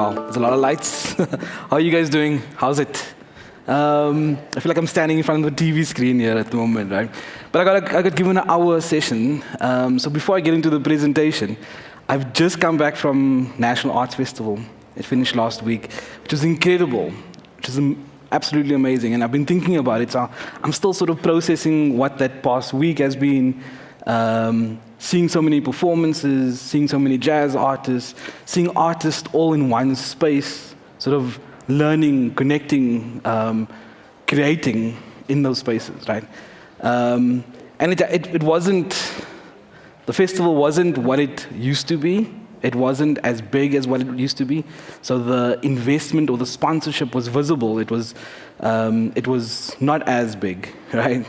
Wow, there's a lot of lights. How are you guys doing? How's it? I feel like I'm standing in front of the TV screen here at the moment, right? But I got given an hour session. So before I get into the presentation, I've just come back from National Arts Festival. It finished last week, which was incredible, which is absolutely amazing. And I've been thinking about it, so I'm still sort of processing what that past week has been. Seeing so many performances, seeing so many jazz artists, seeing artists all in one space, sort of learning, connecting, creating in those spaces, right? And it wasn't, the festival wasn't what it used to be. It wasn't as big as what it used to be. So the investment or the sponsorship was visible. It was not as big, right?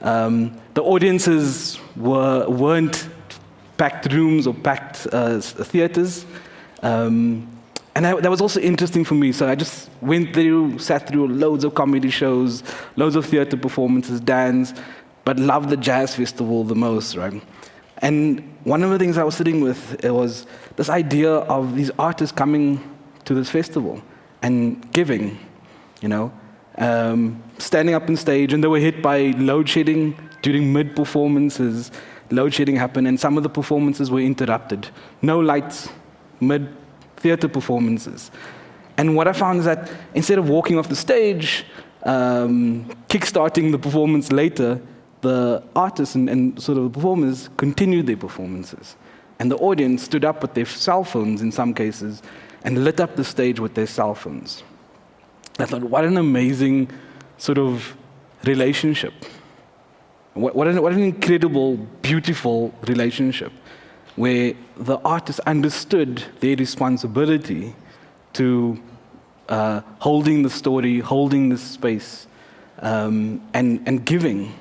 The audiences weren't packed rooms or packed theaters. And that was also interesting for me. So I just sat through loads of comedy shows, loads of theater performances, dance, but loved the jazz festival the most, right? And one of the things I was sitting with, it was this idea of these artists coming to this festival and giving, you know, standing up on stage, and they were hit by load shedding during mid-performances. Load shedding happened, and some of the performances were interrupted. No lights, mid-theater performances. And what I found is that instead of walking off the stage, kickstarting the performance later, the artists and sort of the performers continued their performances. And the audience stood up with their cell phones in some cases and lit up the stage with their cell phones. I thought, what an amazing sort of relationship. What an incredible, beautiful relationship where the artists understood their responsibility to holding the story, holding the space, and giving.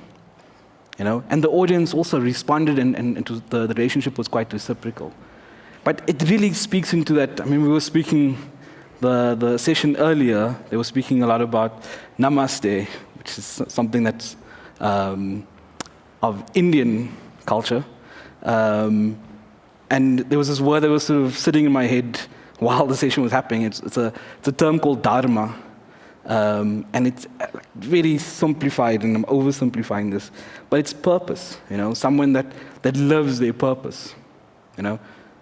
You know? And the audience also responded, and the relationship was quite reciprocal. But it really speaks into that. I mean, we were speaking, the session earlier, they were speaking a lot about namaste, which is something that's of Indian culture. And there was this word that was sort of sitting in my head while the session was happening. It's a term called dharma. And it's very simplified, and I'm oversimplifying this, but it's purpose, you know, someone that lives their purpose, you know.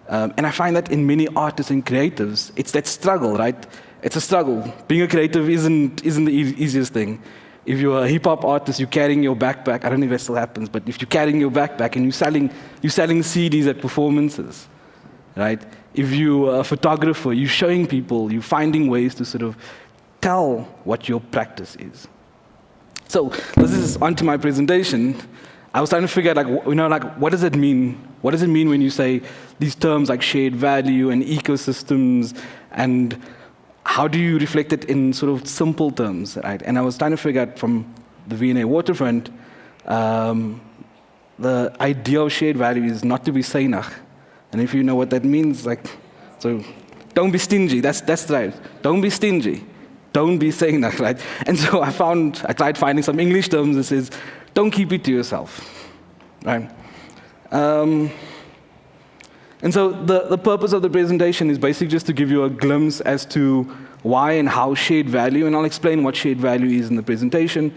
And I find that in many artists and creatives, it's that struggle, right? It's a struggle. Being a creative isn't the easiest thing. If you're a hip-hop artist, you're carrying your backpack. I don't know if that still happens, but if you're carrying your backpack and you're selling CDs at performances, right? If you're a photographer, you're showing people, you're finding ways to sort of tell what your practice is. So this is onto my presentation. I was trying to figure out, what does it mean? What does it mean when you say these terms like shared value and ecosystems, and how do you reflect it in sort of simple terms, right? And I was trying to figure out from the V&A Waterfront, the idea of shared value is not to be seinach. And if you know what that means, so don't be stingy, that's right. Don't be stingy. Don't be saying that, right? And so I tried finding some English terms that says, don't keep it to yourself, right? And so the purpose of the presentation is basically just to give you a glimpse as to why and how shared value, and I'll explain what shared value is in the presentation,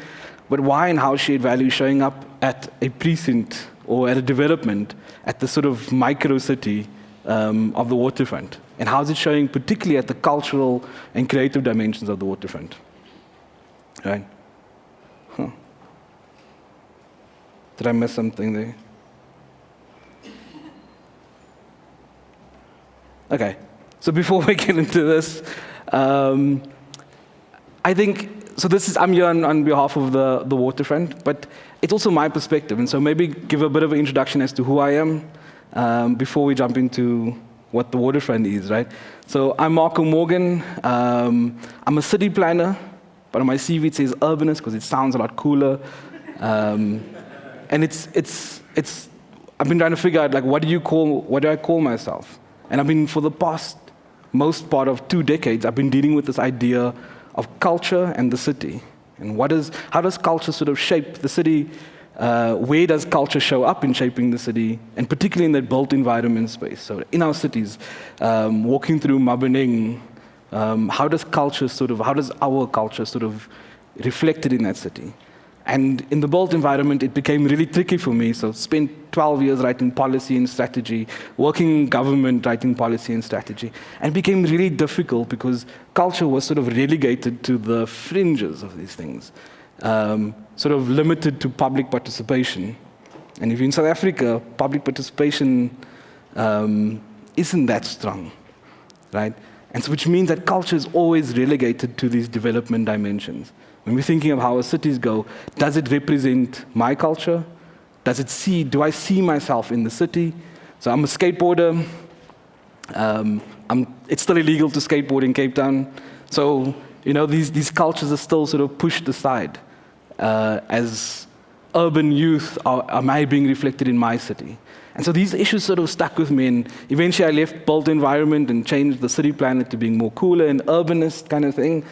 but why and how shared value is showing up at a precinct or at a development at the sort of micro city of the waterfront. And how is it showing particularly at the cultural and creative dimensions of the waterfront? Right? Huh. Did I miss something there? Okay, so before we get into this, I think, so I'm here on behalf of the waterfront, but it's also my perspective, and so maybe give a bit of an introduction as to who I am before we jump into what the waterfront is, right? So I'm Marco Morgan. I'm a city planner, but on my CV it says urbanist because it sounds a lot cooler. And I've been trying to figure out what do I call myself? And I've been, for the most part of 2 decades, I've been dealing with this idea of culture and the city. And how does culture sort of shape the city? Where does culture show up in shaping the city, and particularly in that built environment space? So in our cities, walking through Mabeneng, how does our culture sort of reflected in that city? And in the built environment, it became really tricky for me. So spent 12 years writing policy and strategy, working in government, writing policy and strategy. And it became really difficult because culture was sort of relegated to the fringes of these things, sort of limited to public participation. And if you're in South Africa, public participation isn't that strong, right? And so which means that culture is always relegated to these development dimensions. When we're thinking of how our cities go, does it represent my culture? Do I see myself in the city? So I'm a skateboarder. It's still illegal to skateboard in Cape Town. So, these cultures are still sort of pushed aside. As urban youth, am I being reflected in my city? And so these issues sort of stuck with me, and eventually I left built environment and changed the city planet to being more cooler and urbanist kind of thing.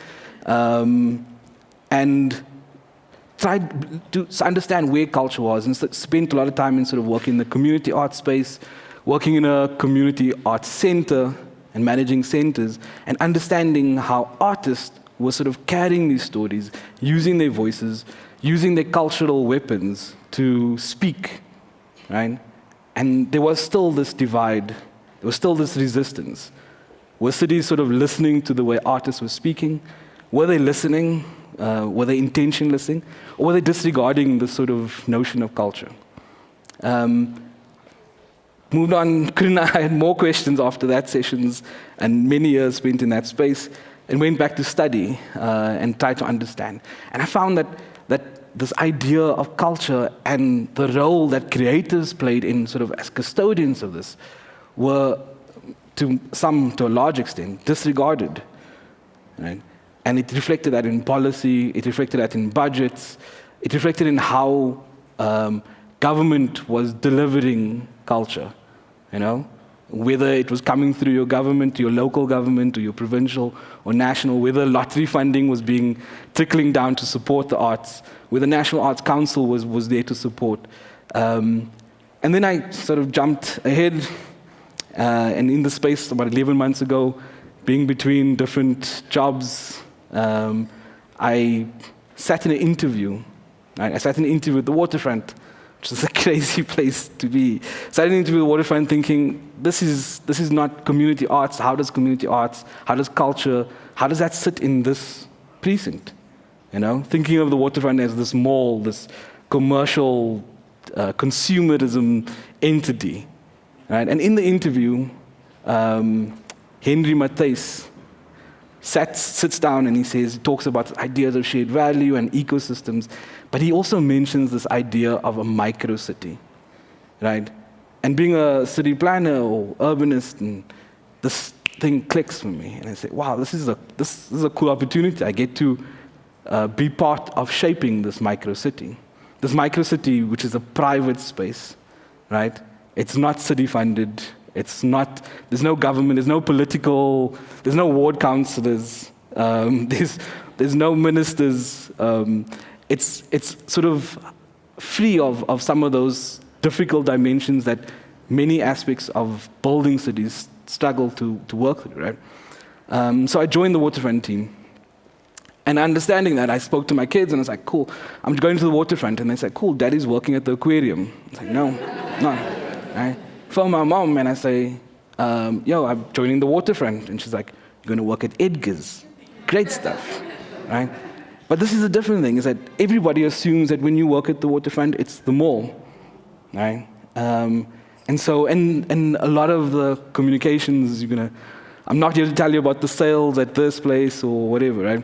And tried to understand where culture was, and spent a lot of time in sort of working in the community art space, working in a community art center and managing centers, and understanding how artists were sort of carrying these stories, using their voices, using their cultural weapons to speak, right? And there was still this divide, there was still this resistance. Were cities sort of listening to the way artists were speaking? Were they listening? Were they intentionally listening? Or were they disregarding this sort of notion of culture? Moved on, I had more questions after that sessions, and many years spent in that space, and went back to study and try to understand. And I found that this idea of culture and the role that creators played in sort of as custodians of this were, to a large extent, disregarded, right? And it reflected that in policy, it reflected that in budgets, it reflected in how government was delivering culture, whether it was coming through your government, your local government, or your provincial or national, whether lottery funding was trickling down to support the arts, whether National Arts Council was there to support. And then I sort of jumped ahead, and in the space about 11 months ago, being between different jobs, I sat in an interview. Right? I sat in an interview at the Waterfront, which is a crazy place to be. Sat in an interview at the Waterfront thinking, this is not community arts. How does community arts, how does culture, how does that sit in this precinct? Thinking of the Waterfront as this mall, this commercial consumerism entity. Right? And in the interview, Henry Matthijs sits down and he talks about ideas of shared value and ecosystems, but he also mentions this idea of a micro-city, right? And being a city planner or urbanist, and this thing clicks for me, and I say, wow, this is a cool opportunity. I get to be part of shaping this micro-city. This micro-city, which is a private space, right? It's not city-funded. There's no government, there's no political, there's no ward councillors, there's no ministers. It's sort of free of some of those difficult dimensions that many aspects of building cities struggle to work through, right? So I joined the Waterfront team. And understanding that, I spoke to my kids and I was like, cool, I'm going to the Waterfront. And they said, cool, Daddy's working at the aquarium. I was like, no, right? Phone my mom and I say, I'm joining the Waterfront. And she's like, you're going to work at Edgar's. Great stuff, right? But this is a different thing, is that everybody assumes that when you work at the Waterfront, it's the mall, right? And a lot of the communications, I'm not here to tell you about the sales at this place or whatever, right?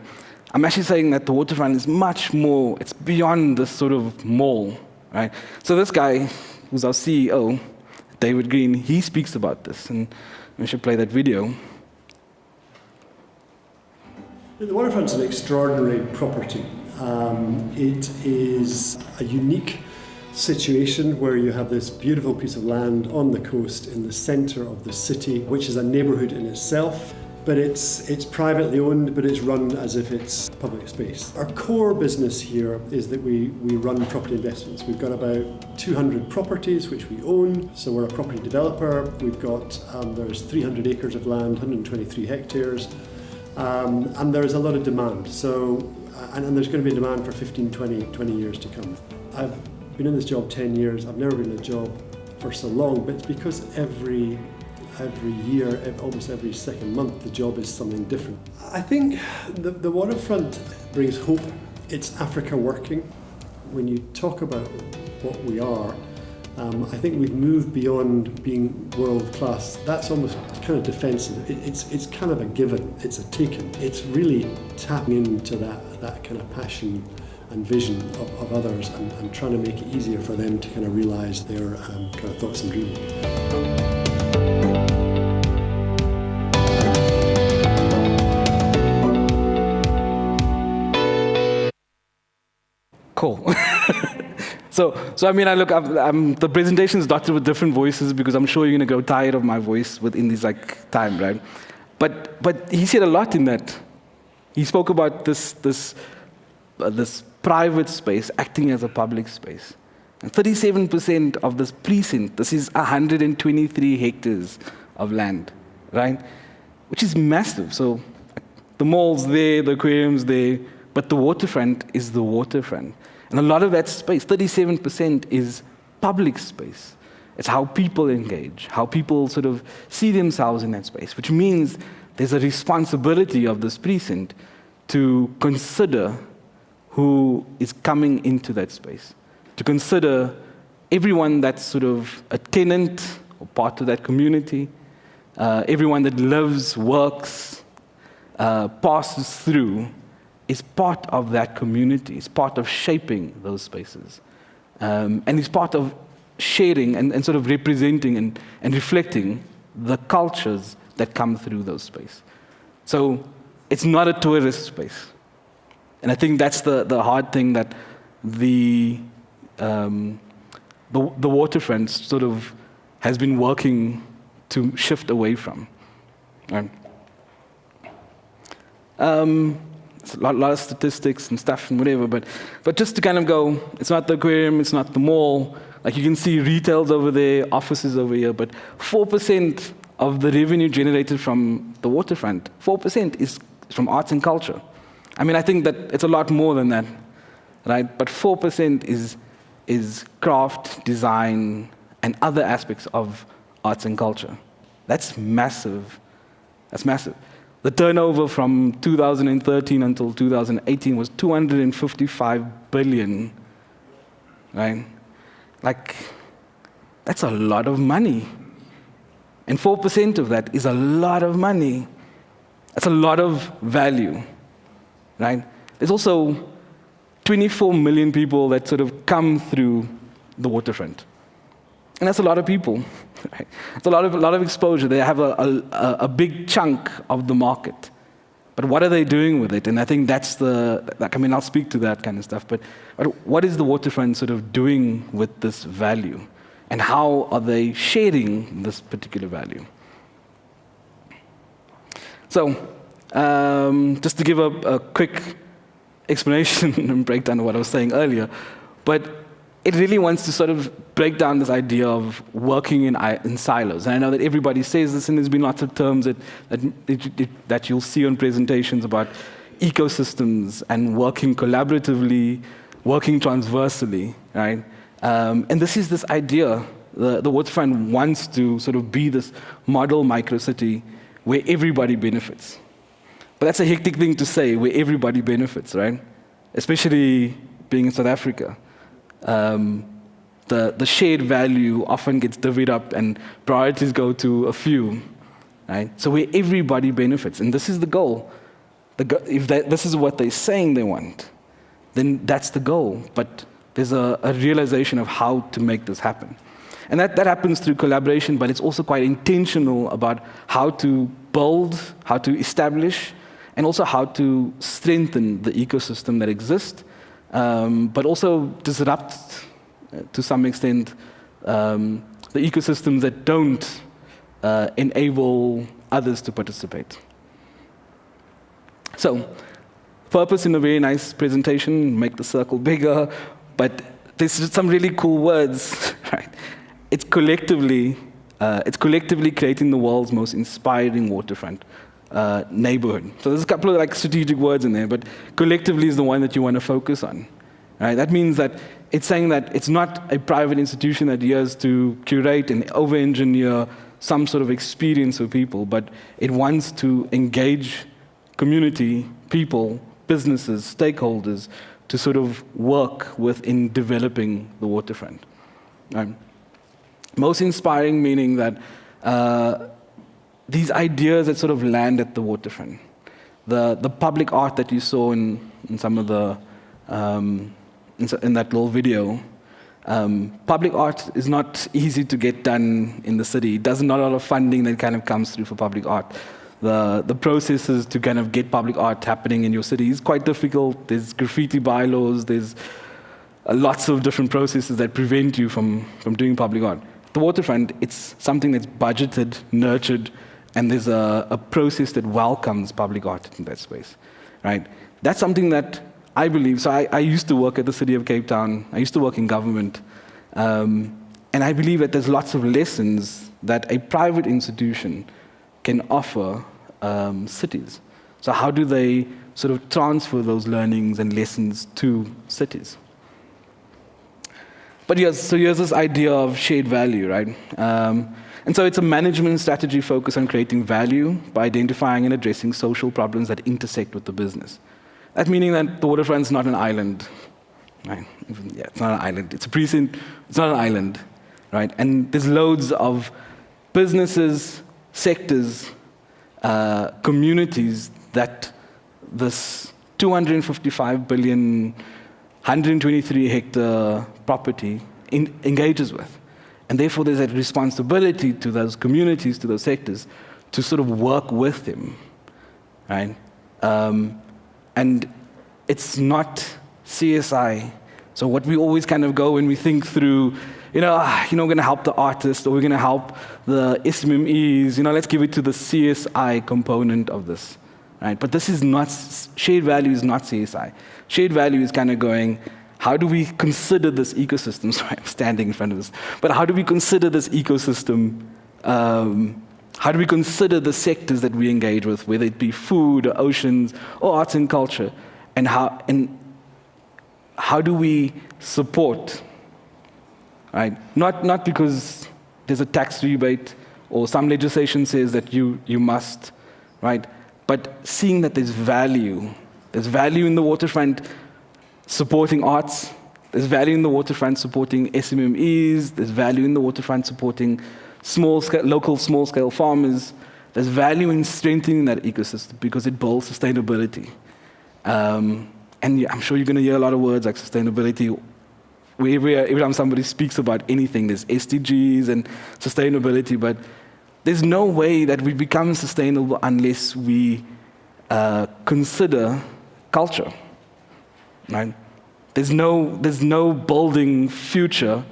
I'm actually saying that the Waterfront is much more, it's beyond this sort of mall, right? So this guy, who's our CEO, David Green, he speaks about this, and we should play that video. The Waterfront's an extraordinary property. It is a unique situation where you have this beautiful piece of land on the coast in the centre of the city, which is a neighbourhood in itself. But it's privately owned, but it's run as if it's public space. Our core business here is that we run property investments. We've got about 200 properties which we own, so we're a property developer. We've got, there's 300 acres of land, 123 hectares. And there is a lot of demand. So, and there's going to be a demand for 15, 20 years to come. I've been in this job 10 years. I've never been in a job for so long, but it's because every year, almost every second month, the job is something different. I think the waterfront brings hope. It's Africa working. When you talk about what we are, I think we've moved beyond being world class. That's almost kind of defensive. It's kind of a given. It's a taken. It's really tapping into that kind of passion and vision of others and trying to make it easier for them to kind of realise their kind of thoughts and dreams. Cool. So I mean, the presentation is dotted with different voices because I'm sure you're going to grow tired of my voice within this time, right? But he said a lot in that. He spoke about this private space acting as a public space. And 37% of this precinct, this is 123 hectares of land, right? Which is massive. So the mall's there, the aquarium's there, but the waterfront is the waterfront. And a lot of that space, 37%, is public space. It's how people engage, how people sort of see themselves in that space, which means there's a responsibility of this precinct to consider who is coming into that space, to consider everyone that's sort of a tenant or part of that community, everyone that lives, works, passes through, is part of that community, is part of shaping those spaces, and is part of sharing and sort of representing and reflecting the cultures that come through those spaces. So it's not a tourist space. And I think that's the hard thing that the waterfront sort of has been working to shift away from. Right? It's a lot of statistics and stuff and whatever, but just to kind of go, it's not the aquarium, it's not the mall. Like you can see retails over there, offices over here, but 4% of the revenue generated from the waterfront, 4% is from arts and culture. I mean, I think that it's a lot more than that, right? But 4% is craft, design, and other aspects of arts and culture. That's massive. That's massive. The turnover from 2013 until 2018 was 255 billion, right? Like, that's a lot of money. And 4% of that is a lot of money. That's a lot of value, right? There's also 24 million people that sort of come through the waterfront. And that's a lot of people. Right? It's a lot of exposure. They have a big chunk of the market. But what are they doing with it? And I think that's I'll speak to that kind of stuff. But what is the waterfront sort of doing with this value? And how are they sharing this particular value? So, just to give a quick explanation and breakdown of what I was saying earlier, but it really wants to sort of break down this idea of working in silos. And I know that everybody says this, and there's been lots of terms that you'll see on presentations about ecosystems and working collaboratively, working transversely, right? And this is this idea. The waterfront wants to sort of be this model microcity where everybody benefits. But that's a hectic thing to say, where everybody benefits, right? Especially being in South Africa. The shared value often gets divvied up and priorities go to a few, right? So where everybody benefits, and this is the goal. If this is what they're saying they want, then that's the goal. But there's a realization of how to make this happen. And that happens through collaboration, but it's also quite intentional about how to build, how to establish, and also how to strengthen the ecosystem that exists, but also disrupt, to some extent, the ecosystems that don't enable others to participate. So, purpose in a very nice presentation, make the circle bigger, but there's some really cool words, right? It's collectively creating the world's most inspiring waterfront. neighborhood. So there's a couple of like strategic words in there, but collectively is the one that you want to focus on. Right? That means that it's saying that it's not a private institution that years to curate and over-engineer some sort of experience for people, but it wants to engage community, people, businesses, stakeholders to sort of work within developing the waterfront. Right? Most inspiring meaning that these ideas that sort of land at the waterfront, the public art that you saw in some of the in that little video. Public art is not easy to get done in the city. There's not a lot of funding that kind of comes through for public art. The processes to kind of get public art happening in your city is quite difficult. There's graffiti bylaws. There's lots of different processes that prevent you from doing public art. The waterfront, it's something that's budgeted, nurtured, and there's a process that welcomes public art in that space. Right? That's something that I believe, so I used to work at the City of Cape Town. I used to work in government. And I believe that there's lots of lessons that a private institution can offer cities. So how do they sort of transfer those learnings and lessons to cities? But yes, so here's this idea of shared value, right? And so it's a management strategy focused on creating value by identifying and addressing social problems that intersect with the business. That meaning that the waterfront's not an island, right? Yeah, it's not an island. It's a precinct. It's not an island, right? And there's loads of businesses, sectors, communities that this 255 billion, 123 hectare property engages with. And therefore, there's a responsibility to those communities, to those sectors, to sort of work with them, right? And it's not CSI. So what we always kind of go when we think through, we're going to help the artist or we're going to help the SMMEs, let's give it to the CSI component of this, right? But this is not, shared value is not CSI. Shared value is kind of going, how do we consider this ecosystem? Sorry, I'm standing in front of this. But how do we consider this ecosystem? How do we consider the sectors that we engage with, whether it be food or oceans or arts and culture? And how do we support? Right? Not because there's a tax rebate or some legislation says that you must, right? But seeing that there's value. There's value in the waterfront supporting arts. There's value in the waterfront supporting SMMEs. There's value in the waterfront supporting local small-scale farmers. There's value in strengthening that ecosystem because it builds sustainability. And I'm sure you're going to hear a lot of words like sustainability. Every time somebody speaks about anything, there's SDGs and sustainability, but there's no way that we become sustainable unless we consider culture. Right? There's no building future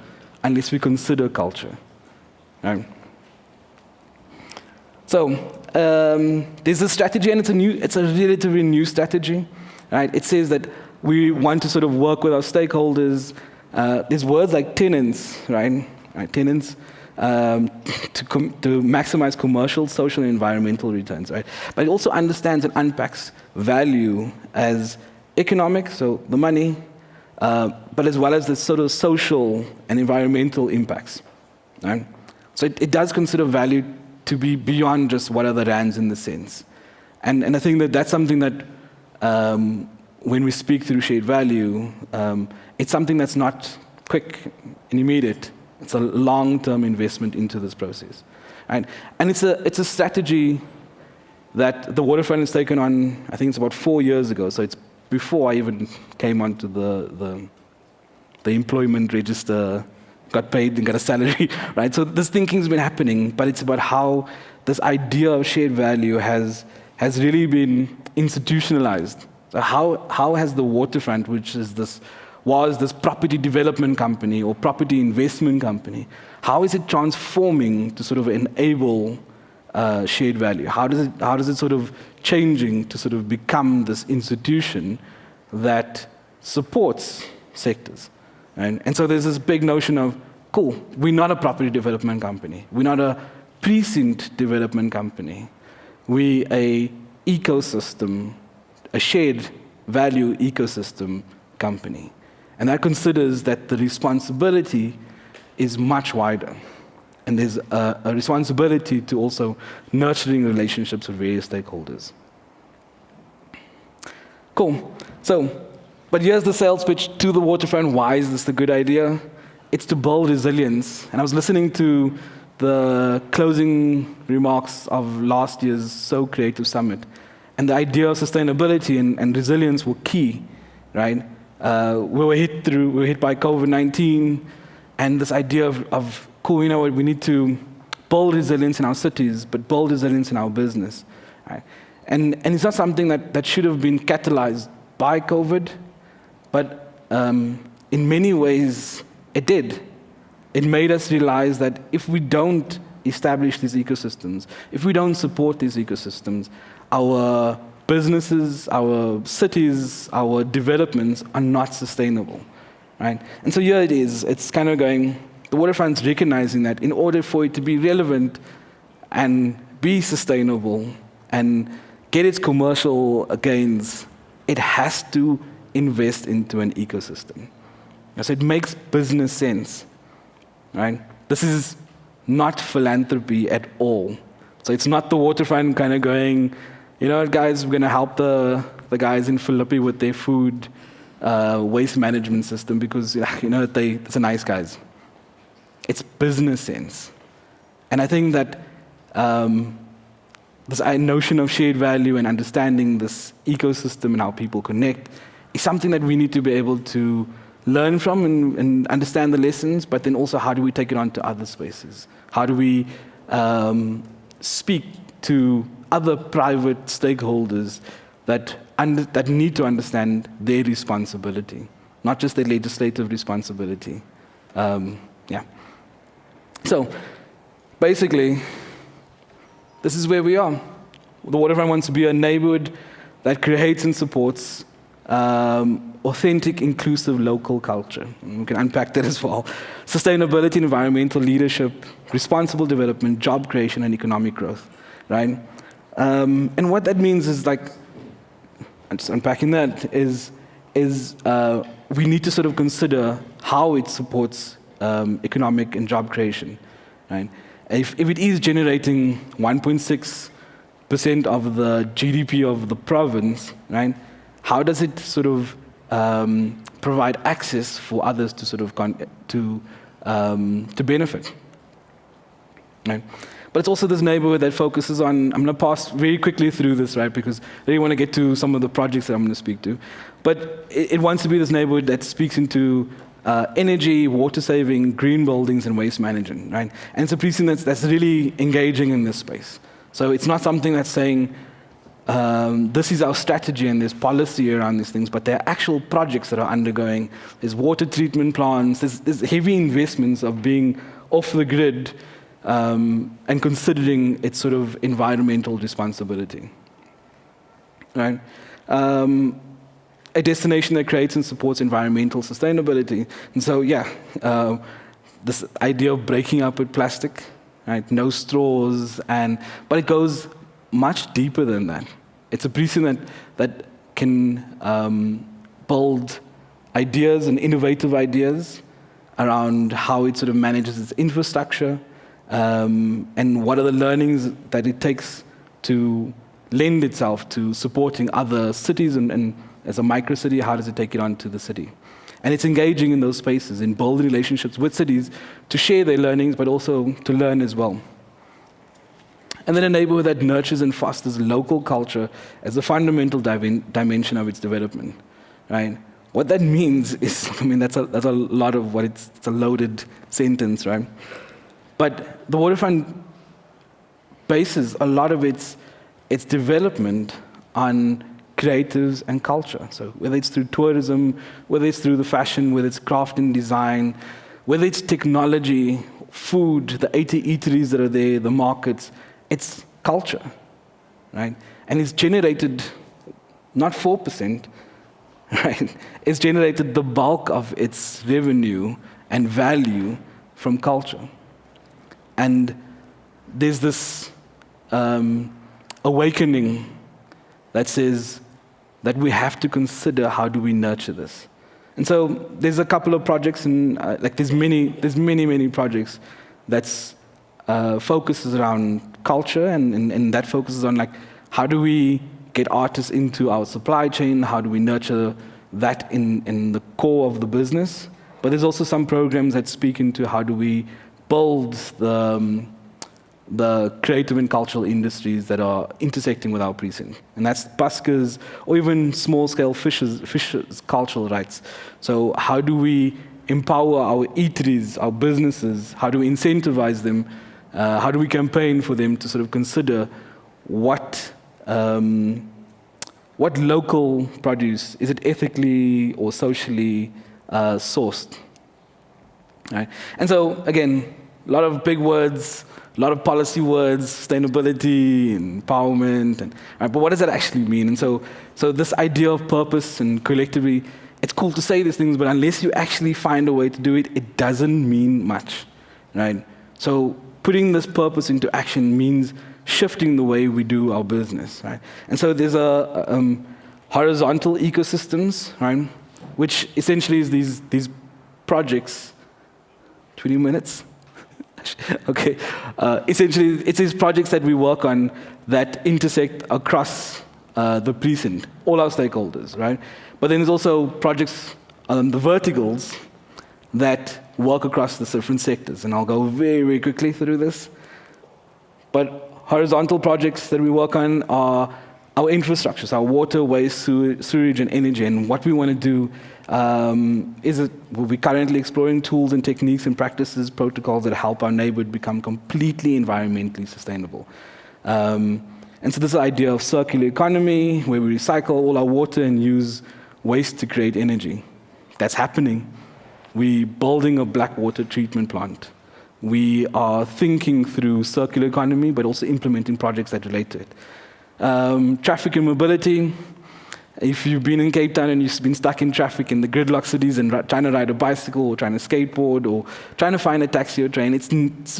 unless we consider culture. Right? So there's a strategy, and it's a relatively new strategy. Right? It says that we want to sort of work with our stakeholders. There's words like tenants, right? Tenants to maximize commercial, social, and environmental returns, right? But it also understands and unpacks value as economic, so the money, but as well as the sort of social and environmental impacts, right? So it does consider value to be beyond just what are the rands in the sense. And I think that that's something that when we speak through shared value, it's something that's not quick and immediate. It's a long-term investment into this process, right? And it's a strategy that the waterfront has taken on. I think it's about 4 years ago. So it's before I even came onto the employment register, got paid and got a salary, right? So this thinking's been happening, but it's about how this idea of shared value has really been institutionalized. So how has the waterfront, which is was this property development company or property investment company, how is it transforming to sort of enable shared value? How does it sort of changing to sort of become this institution that supports sectors? And so there's this big notion of, cool, we're not a property development company. We're not a precinct development company. we a ecosystem, a shared value ecosystem company. And that considers that the responsibility is much wider. And there's a responsibility to also nurturing relationships with various stakeholders. Cool. So, but here's the sales pitch to the waterfront. Why is this a good idea? It's to build resilience. And I was listening to the closing remarks of last year's So Creative Summit. And the idea of sustainability and resilience were key, right? We were hit by COVID-19, and this idea of cool, you know what, we need to build resilience in our cities, but build resilience in our business, right? And it's not something that should have been catalyzed by COVID, but in many ways, it did. It made us realize that if we don't establish these ecosystems, if we don't support these ecosystems, our businesses, our cities, our developments are not sustainable, right? And so here it is. It's kind of going, the waterfront's recognizing that in order for it to be relevant and be sustainable and get its commercial gains, it has to invest into an ecosystem. So it makes business sense, right? This is not philanthropy at all. So it's not the waterfront kind of going, you know what, guys, we're going to help the guys in Philippi with their food waste management system because, you know, they're nice guys. It's business sense. And I think that this notion of shared value and understanding this ecosystem and how people connect is something that we need to be able to learn from and understand the lessons, but then also how do we take it on to other spaces? How do we speak to other private stakeholders that need to understand their responsibility, not just their legislative responsibility. Yeah. So basically, this is where we are. The waterfront wants to be a neighborhood that creates and supports authentic, inclusive local culture. And we can unpack that as well. Sustainability, environmental leadership, responsible development, job creation, and economic growth, right? And what that means is, like, I'm just unpacking that, is we need to sort of consider how it supports economic and job creation, right? If it is generating 1.6% of the GDP of the province, right? How does it sort of provide access for others to sort of to benefit, right? But it's also this neighborhood that focuses on, I'm going to pass very quickly through this, right, because I really want to get to some of the projects that I'm going to speak to. But it wants to be this neighborhood that speaks into energy, water saving, green buildings, and waste management, right? And it's a precinct that's really engaging in this space. So it's not something that's saying, this is our strategy and there's policy around these things, but there are actual projects that are undergoing. There's water treatment plants, there's heavy investments of being off the grid and considering its sort of environmental responsibility, right? A destination that creates and supports environmental sustainability. And so, yeah, this idea of breaking up with plastic, right? No straws, but it goes much deeper than that. It's a precinct that can build ideas and innovative ideas around how it sort of manages its infrastructure, and what are the learnings that it takes to lend itself to supporting other cities, and as a micro-city, how does it take it on to the city? And it's engaging in those spaces, in building relationships with cities to share their learnings, but also to learn as well. And then a neighborhood that nurtures and fosters local culture as a fundamental dimension of its development, right? What that means is, I mean, that's a lot of what it's a loaded sentence, right? But the waterfront bases a lot of its development on creatives and culture. So whether it's through tourism, whether it's through the fashion, whether it's craft and design, whether it's technology, food, the 80 eateries that are there, the markets, it's culture, right? And it's generated not 4%, right? It's generated the bulk of its revenue and value from culture. And there's this awakening that says that we have to consider how do we nurture this. And so there's a couple of projects, and there's many projects that's focuses around culture, and that focuses on like how do we get artists into our supply chain, how do we nurture that in the core of the business. But there's also some programs that speak into how do we build the creative and cultural industries that are intersecting with our precinct. And that's buskers or even small-scale fishers' cultural rights. So how do we empower our eateries, our businesses? How do we incentivize them? How do we campaign for them to sort of consider what local produce, is it ethically or socially sourced? Right? And so, again, a lot of big words, a lot of policy words, sustainability, empowerment, right? But what does that actually mean? And so this idea of purpose and collectively, it's cool to say these things, but unless you actually find a way to do it, it doesn't mean much, right? So putting this purpose into action means shifting the way we do our business, right? And so there's a horizontal ecosystems, right? Which essentially is these projects. 20 minutes. Okay. Essentially, it's these projects that we work on that intersect across the precinct, all our stakeholders, right? But then there's also projects on the verticals that work across the different sectors, and I'll go very, very quickly through this. But horizontal projects that we work on are our infrastructures, our water, waste, sewage, and energy. And what we want to do we're currently exploring tools and techniques and practices, protocols that help our neighborhood become completely environmentally sustainable. And so this idea of circular economy, where we recycle all our water and use waste to create energy. That's happening. We're building a black water treatment plant. We are thinking through circular economy, but also implementing projects that relate to it. Traffic and mobility. If you've been in Cape Town and you've been stuck in traffic in the gridlock cities and trying to ride a bicycle or trying to skateboard or trying to find a taxi or train, it's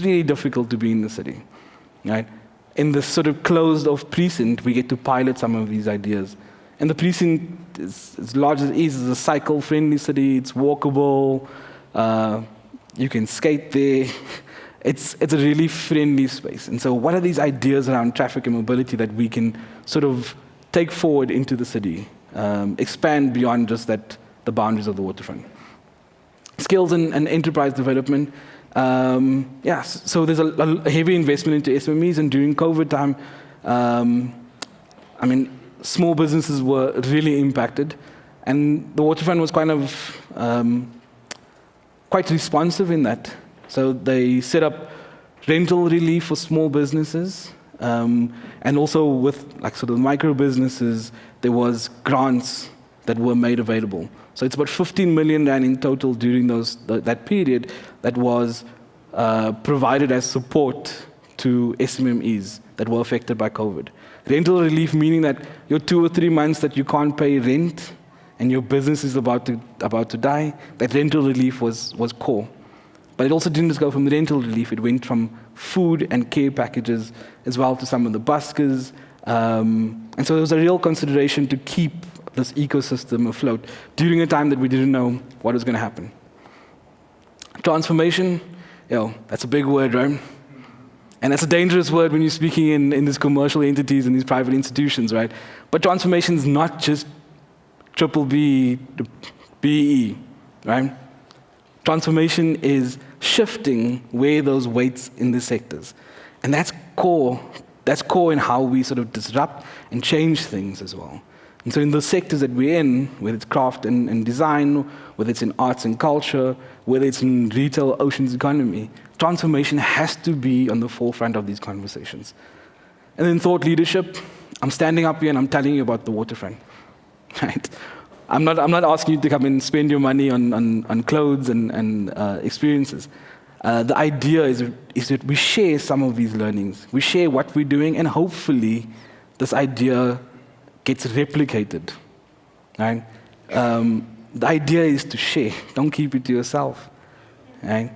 really difficult to be in the city, right? In this sort of closed-off precinct, we get to pilot some of these ideas. And the precinct, as large as it is a cycle-friendly city. It's walkable. You can skate there. It's a really friendly space. And so what are these ideas around traffic and mobility that we can sort of take forward into the city, expand beyond just the boundaries of the waterfront? Skills and enterprise development. So there's a heavy investment into SMEs, and during COVID time, small businesses were really impacted, and the waterfront was kind of quite responsive in that. So they set up rental relief for small businesses, and also with sort of micro businesses, there was grants that were made available. So it's about 15 million rand in total during that period that was provided as support to SMMEs that were affected by COVID. Rental relief meaning that your 2 or 3 months that you can't pay rent and your business is about to die, that rental relief was core. But it also didn't just go from the rental relief, it went from food and care packages as well to some of the buskers. And so there was a real consideration to keep this ecosystem afloat during a time that we didn't know what was going to happen. Transformation, that's a big word, right? And that's a dangerous word when you're speaking in these commercial entities and these private institutions, right? But transformation is not just BBB, BE, right? Transformation is shifting where those weights in the sectors. And that's core. That's core in how we sort of disrupt and change things as well. And so in the sectors that we're in, whether it's craft and design, whether it's in arts and culture, whether it's in retail, oceans economy, transformation has to be on the forefront of these conversations. And then thought leadership. I'm standing up here and I'm telling you about the waterfront, right? I'm not asking you to come and spend your money on clothes and experiences. The idea is that we share some of these learnings. We share what we're doing, and hopefully this idea gets replicated, right? The idea is to share. Don't keep it to yourself, right?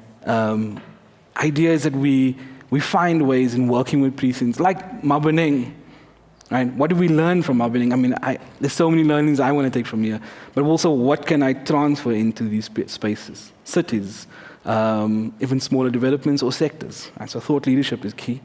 Idea is that we find ways in working with precincts like Maboneng, right? What do we learn from our building? I mean, there's so many learnings I want to take from here, but also what can I transfer into these spaces, cities, even smaller developments or sectors, right? So thought leadership is key.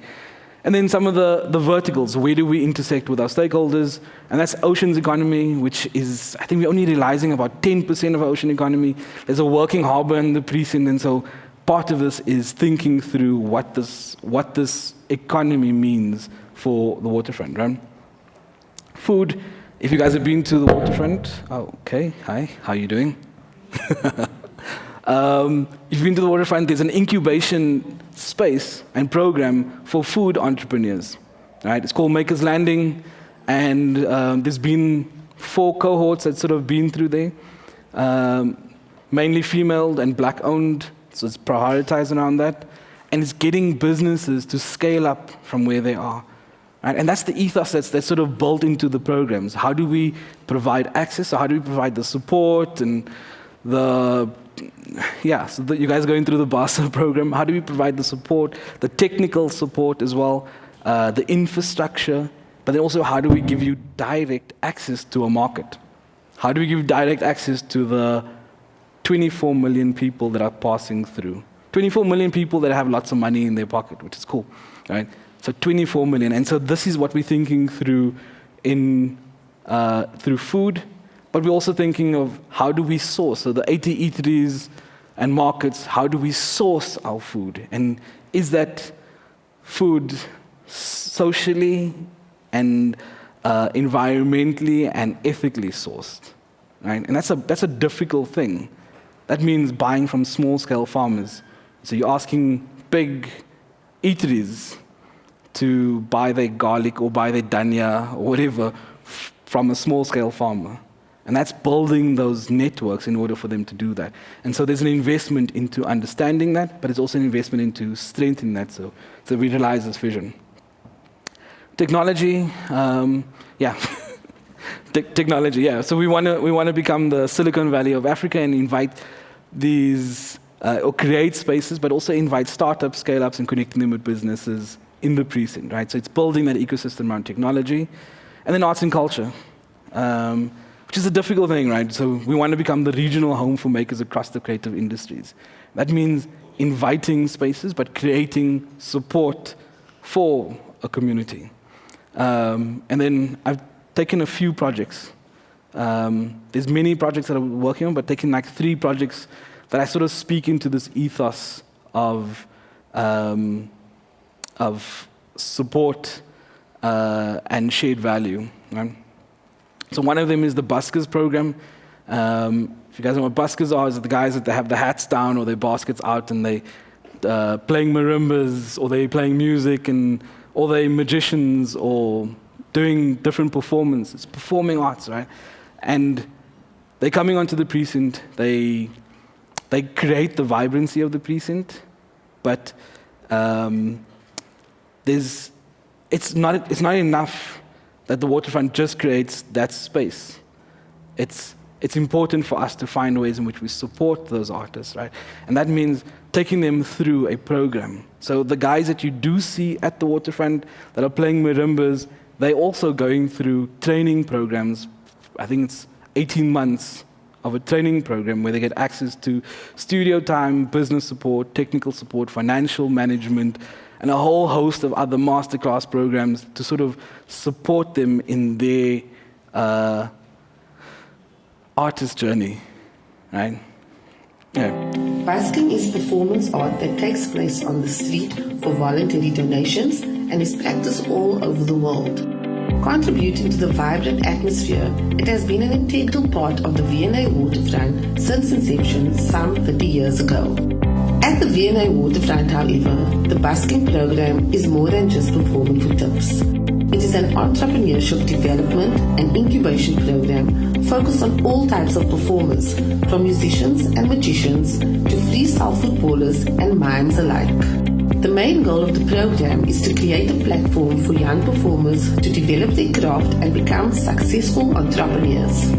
And then some of the verticals, where do we intersect with our stakeholders? And that's oceans economy, which is, I think we're only realizing about 10% of our ocean economy. There's a working harbor in the precinct, and so part of this is thinking through what this economy means for the waterfront, right? Food, if you guys have been to the waterfront, okay, hi, how are you doing? If you've been to the waterfront, there's an incubation space and program for food entrepreneurs. Right? It's called Maker's Landing, and there's been 4 cohorts that's sort of been through there, mainly female and black-owned, so it's prioritized around that, and it's getting businesses to scale up from where they are. Right? And that's the ethos that's sort of built into the programs. How do we provide access? So how do we provide the support and so you guys are going through the BASA program. How do we provide the support, the technical support as well, the infrastructure, but then also how do we give you direct access to a market? How do we give direct access to the 24 million people that are passing through? 24 million people that have lots of money in their pocket, which is cool, right? So 24 million. And so this is what we're thinking through through food, but we're also thinking of how do we source? So the 80 eateries and markets, how do we source our food? And is that food socially and environmentally and ethically sourced? Right? And that's a difficult thing. That means buying from small-scale farmers. So you're asking big eateries to buy their garlic or buy their dhania or whatever from a small-scale farmer. And that's building those networks in order for them to do that. And so there's an investment into understanding that, but it's also an investment into strengthening that so we realize this vision. Technology, technology, yeah. So we want to become the Silicon Valley of Africa and invite these, or create spaces, but also invite startups, scale-ups, and connecting them with businesses in the precinct, right? So it's building that ecosystem around technology. And then arts and culture. Which is a difficult thing, right? So we want to become the regional home for makers across the creative industries. That means inviting spaces, but creating support for a community. And then I've taken a few projects. There's many projects that I'm working on, but taking like 3 projects that I sort of speak into this ethos of support and shared value, right? So one of them is the buskers program. If you guys know what buskers are, it's the guys that they have the hats down or their baskets out and they playing marimbas or they playing music or they magicians or doing different performances, performing arts, right? And they're coming onto the precinct. They create the vibrancy of the precinct, but it's not enough that the waterfront just creates that space. It's important for us to find ways in which we support those artists, right? And that means taking them through a program. So the guys that you do see at the waterfront that are playing marimbas, they're also going through training programs. I think it's 18 months of a training program where they get access to studio time, business support, technical support, financial management, and a whole host of other masterclass programs to sort of support them in their artist journey, right? Yeah. Busking is performance art that takes place on the street for voluntary donations and is practiced all over the world. Contributing to the vibrant atmosphere, it has been an integral part of the V&A Waterfront since inception some 30 years ago. At the V&A Waterfront, however, the busking program is more than just performing for tips. It is an entrepreneurship development and incubation program focused on all types of performers, from musicians and magicians to freestyle footballers and mimes alike. The main goal of the program is to create a platform for young performers to develop their craft and become successful entrepreneurs.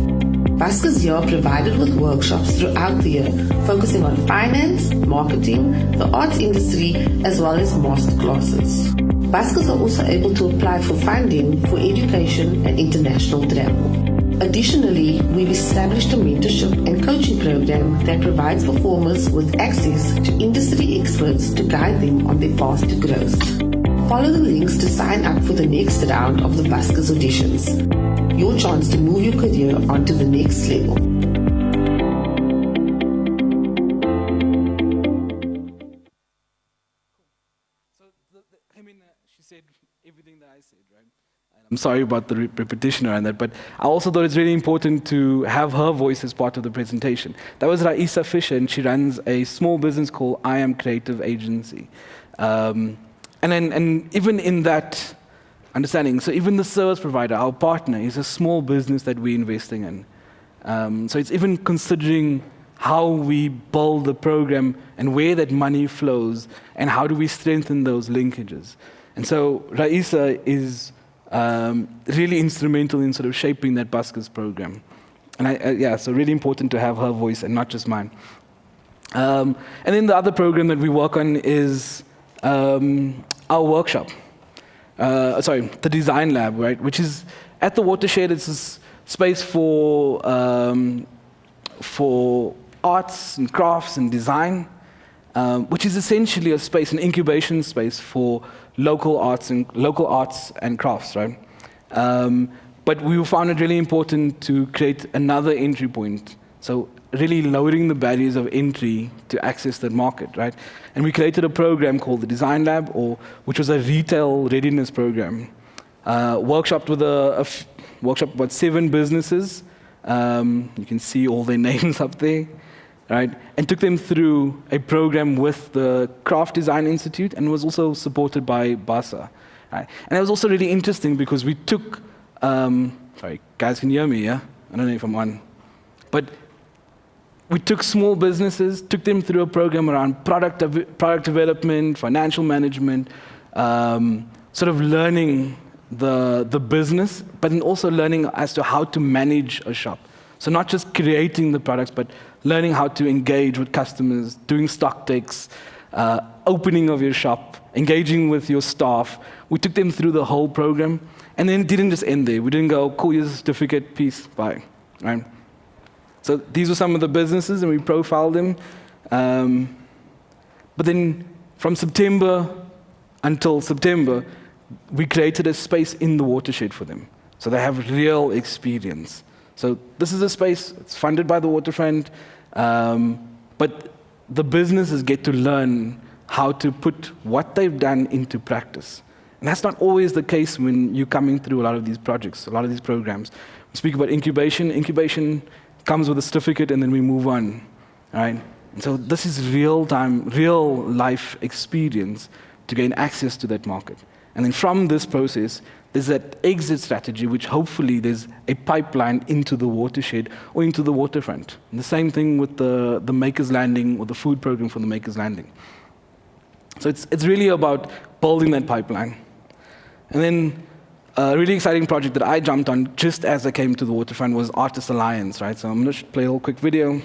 Buskers here are provided with workshops throughout the year, focusing on finance, marketing, the arts industry, as well as master classes. buskers are also able to apply for funding for education and international travel. Additionally, we've established a mentorship and coaching program that provides performers with access to industry experts to guide them on their path to growth. Follow the links to sign up for the next round of the buskers auditions. Your chance to move your career onto the next level. She said everything that I said, right? I'm sorry about the repetition around that, but I also thought it's really important to have her voice as part of the presentation. That was Raisa Fisher, and she runs a small business called I Am Creative Agency. And even in that understanding, so even the service provider, our partner, is a small business that we're investing in. So it's even considering how we build the program and where that money flows and how do we strengthen those linkages. And so Raisa is really instrumental in sort of shaping that buskers program. And so really important to have her voice and not just mine. And then the other program that we work on is our workshop. The design lab, right? Which is at the watershed. It's a space for arts and crafts and design, which is essentially a space, an incubation space for local arts and crafts, right? But we found it really important to create another entry point. So really lowering the barriers of entry to access that market, right? And we created a program called the Design Lab, which was a retail readiness program. Workshopped about 7 businesses. You can see all their names up there, right? And took them through a program with the Craft Design Institute and was also supported by BASA. Right? And it was also really interesting because we took, sorry, guys can you hear me, yeah? I don't know if I'm on. But we took small businesses, took them through a program around product development, financial management, sort of learning the business, but then also learning as to how to manage a shop. So not just creating the products, but learning how to engage with customers, doing stock takes, opening of your shop, engaging with your staff. We took them through the whole program, and then it didn't just end there. We didn't go, cool, here's a certificate, peace, bye, right? So these were some of the businesses, and we profiled them. But then from September until September, we created a space in the watershed for them. So they have real experience. So this is a space, it's funded by the Waterfront, but the businesses get to learn how to put what they've done into practice. And that's not always the case when you're coming through a lot of these projects, a lot of these programs. We speak about incubation. Incubation comes with a certificate, and then we move on, right? And so this is real-time, real-life experience to gain access to that market. And then from this process, there's that exit strategy, which hopefully there's a pipeline into the watershed or into the waterfront. And the same thing with the Maker's Landing or the food program for the Maker's Landing. So it's really about building that pipeline. And then a really exciting project that I jumped on just as I came to the waterfront was Artist Alliance, right? So I'm going to play a little quick video.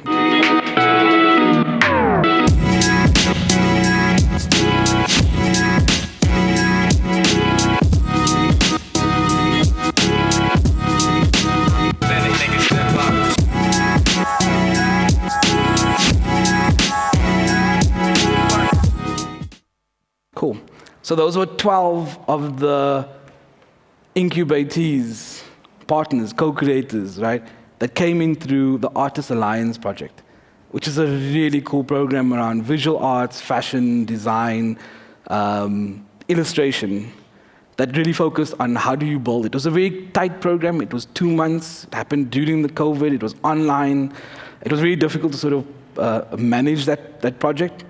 Cool. So those were 12 of the incubatees, partners, co-creators, right, that came in through the Artist Alliance project, which is a really cool program around visual arts, fashion, design, illustration, that really focused on how do you build it. It was a very tight program. It was 2 months. It happened during the COVID. It was online. It was really difficult to sort of manage that project,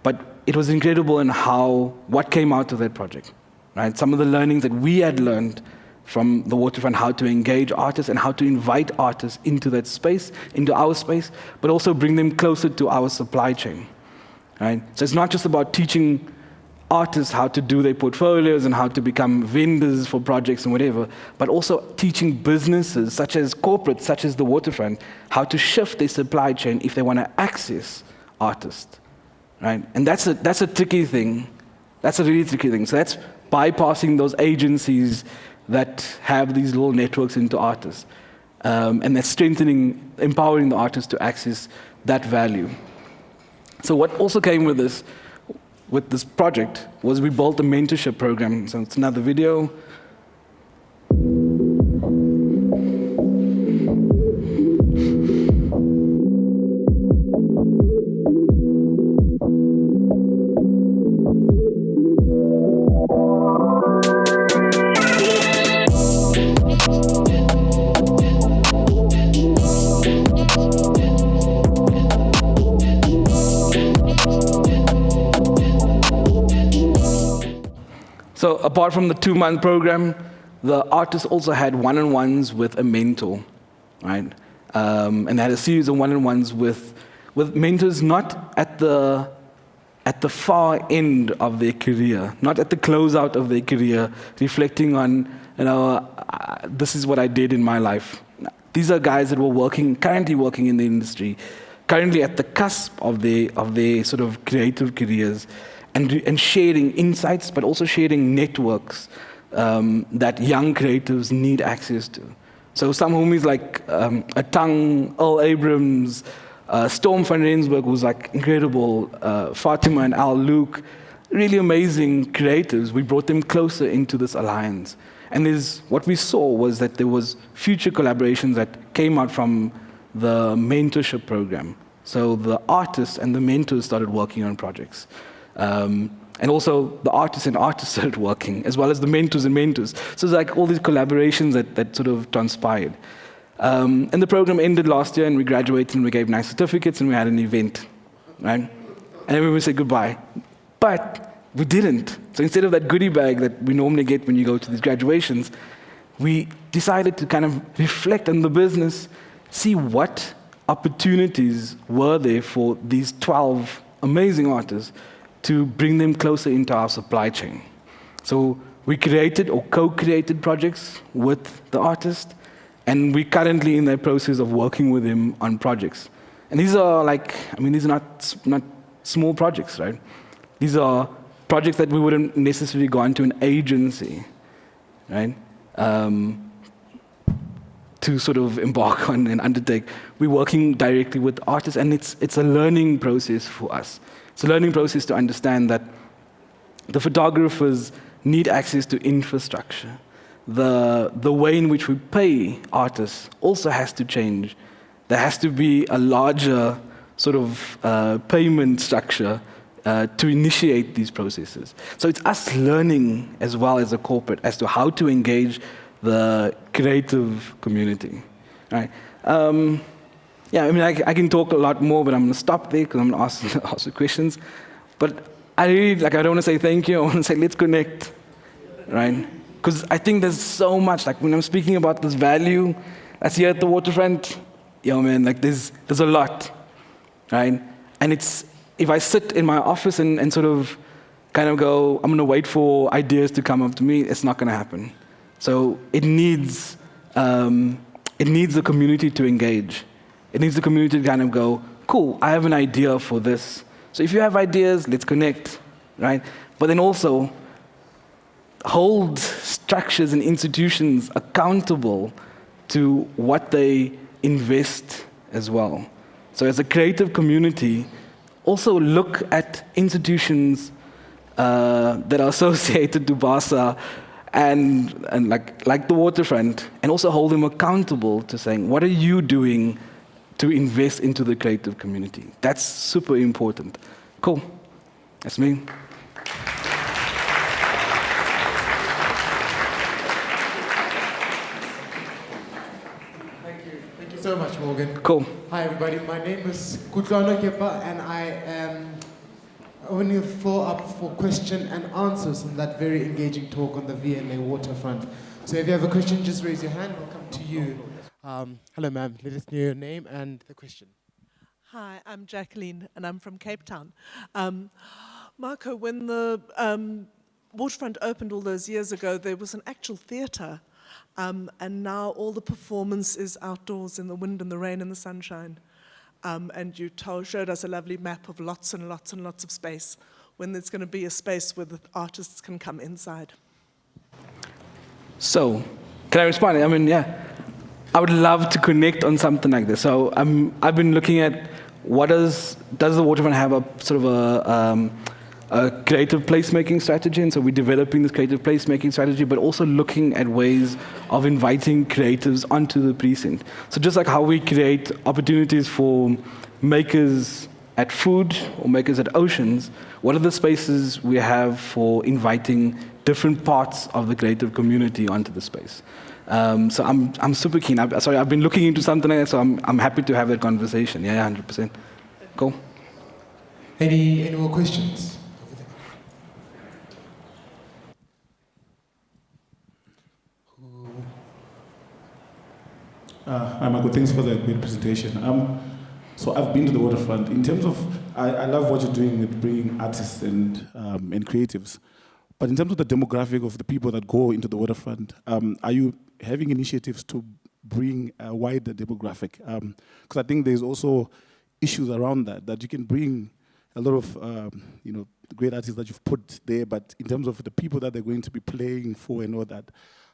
but it was incredible in what came out of that project, right? Some of the learnings that we had learned from the Waterfront, how to engage artists and how to invite artists into that space, into our space, but also bring them closer to our supply chain, right? So it's not just about teaching artists how to do their portfolios and how to become vendors for projects and whatever, but also teaching businesses, such as corporates, such as the Waterfront, how to shift their supply chain if they want to access artists. Right? And that's a tricky thing. That's a really tricky thing. So that's bypassing those agencies that have these little networks into artists. And they're strengthening, empowering the artists to access that value. So what also came with this project was we built a mentorship program. So it's another video. So apart from the 2-month program, the artists also had one-on-ones with a mentor, right? And they had a series of one-on-ones with mentors not at the far end of their career, not at the closeout of their career, reflecting on, this is what I did in my life. These are guys that were currently working in the industry, currently at the cusp of their sort of creative careers, and sharing insights, but also sharing networks that young creatives need access to. So some homies like Atang, Earl Abrams, Storm van Rensburg, who's like incredible, Fatima and Al Luke, really amazing creatives. We brought them closer into this alliance. And what we saw was that there was future collaborations that came out from the mentorship program. So the artists and the mentors started working on projects. And also the artists and artists started working, as well as the mentors and mentors. So it's like all these collaborations that sort of transpired. And the program ended last year, and we graduated, and we gave nice certificates, and we had an event, right? And then we said goodbye. But we didn't. So instead of that goodie bag that we normally get when you go to these graduations, we decided to kind of reflect on the business, see what opportunities were there for these 12 amazing artists to bring them closer into our supply chain. So we created or co-created projects with the artist, and we're currently in the process of working with him on projects. And these are these are not small projects, right? These are projects that we wouldn't necessarily go into an agency, right? To sort of embark on and undertake. We're working directly with artists, and it's a learning process for us. It's a learning process to understand that the photographers need access to infrastructure. The way in which we pay artists also has to change. There has to be a larger sort of payment structure to initiate these processes. So it's us learning as well as a corporate as to how to engage the creative community, right? I can talk a lot more, but I'm going to stop there because I'm going to ask the questions. But I really, I don't want to say thank you. I want to say let's connect, right? Because I think there's so much. Like when I'm speaking about this value that's here at the waterfront, there's a lot, right? And if I sit in my office and sort of kind of go, I'm going to wait for ideas to come up to me, it's not going to happen. So it needs the community to engage. It needs the community to kind of go, cool, I have an idea for this. So if you have ideas, let's connect, right? But then also hold structures and institutions accountable to what they invest as well. So as a creative community, also look at institutions that are associated to BASA and like the waterfront, and also hold them accountable to saying, what are you doing to invest into the creative community? That's super important. Cool. That's me. Thank you so much, Morgan. Cool. Hi, everybody. My name is Kutlana Kepa, and I am only the floor up for question and answers on that very engaging talk on the V&A Waterfront. So if you have a question, just raise your hand. We'll come to you. Hello, ma'am. Let us know your name and the question. Hi, I'm Jacqueline, and I'm from Cape Town. Marco, when the Waterfront opened all those years ago, there was an actual theatre, and now all the performance is outdoors in the wind and the rain and the sunshine. And you showed us a lovely map of lots and lots and lots of space. when there's going to be a space where the artists can come inside. So, can I respond? I mean, yeah, I would love to connect on something like this. So I've been looking at does the Waterfront have a sort of a creative placemaking strategy, and so we're developing this creative placemaking strategy, but also looking at ways of inviting creatives onto the precinct. So just like how we create opportunities for makers at food or makers at oceans, what are the spaces we have for inviting different parts of the creative community onto the space? So I'm super keen. I've been looking into something like that, so I'm happy to have that conversation. Yeah, 100%. Cool. Any more questions? Hi, Michael. Thanks for the great presentation. So I've been to the Waterfront. In terms of, I love what you're doing with bringing artists and creatives. But in terms of the demographic of the people that go into the Waterfront, are you having initiatives to bring a wider demographic? Because I think there's also issues around that you can bring a lot of great artists that you've put there, but in terms of the people that they're going to be playing for and all that,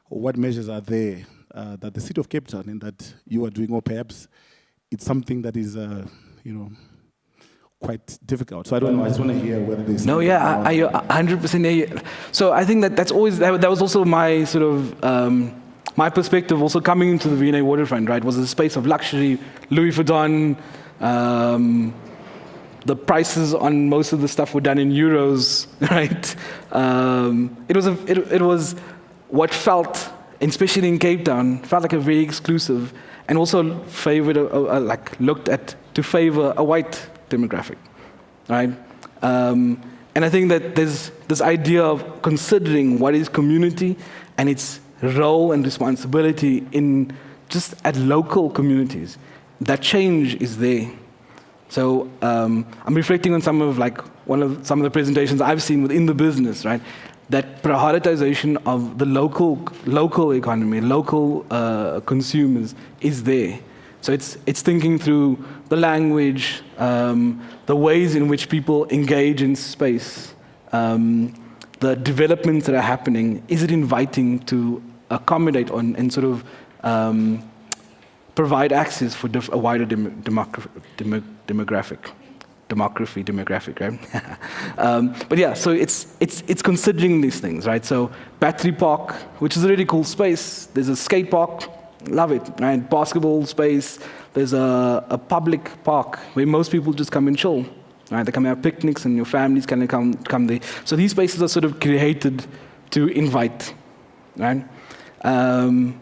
what measures are there that the City of Cape Town and that you are doing, or perhaps it's something that is, quite difficult. So I don't know, I just want to hear whether there's... No, yeah, I 100% hear you. So I think that that was also my sort of, my perspective also coming into the V&A Waterfront, right, was a space of luxury, Louis Vuitton, the prices on most of the stuff were done in euros, right? It was what felt, especially in Cape Town, felt like a very exclusive, and also favored, looked at to favor a white demographic, right? And I think that there's this idea of considering what is community and its role and responsibility in just at local communities. That change is there. So I'm reflecting on some of the presentations I've seen within the business, right? That prioritization of the local economy, local consumers is there. So it's thinking through the language, the ways in which people engage in space, the developments that are happening. Is it inviting to accommodate on and sort of provide access for a wider demographic, right? But yeah, so it's considering these things, right? So Battery Park, which is a really cool space. There's a skate park, love it, right? Basketball space. There's a public park where most people just come and chill, right? They come and have picnics, and your families can come there. So these spaces are sort of created to invite, right? And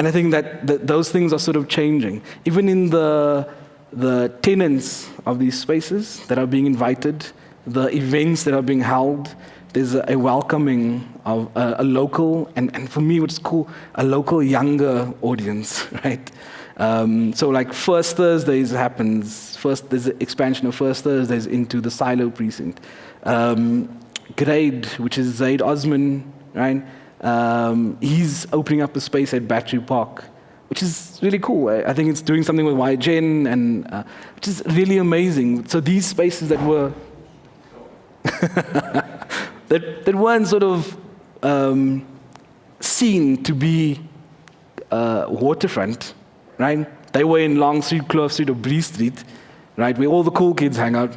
I think that those things are sort of changing. Even in the tenants of these spaces that are being invited, the events that are being held, there's a welcoming of a local, and for me what's cool, a local younger audience, right? So like First Thursdays happens, there's an expansion of First Thursdays into the Silo precinct. Grade, which is Zaid Osman, right? He's opening up a space at Battery Park, which is really cool. I think it's doing something with YGen, and which is really amazing. So these spaces that were that weren't sort of seen to be waterfront, right? They were in Long Street, Clove Street, or Bree Street, right, where all the cool kids hang out.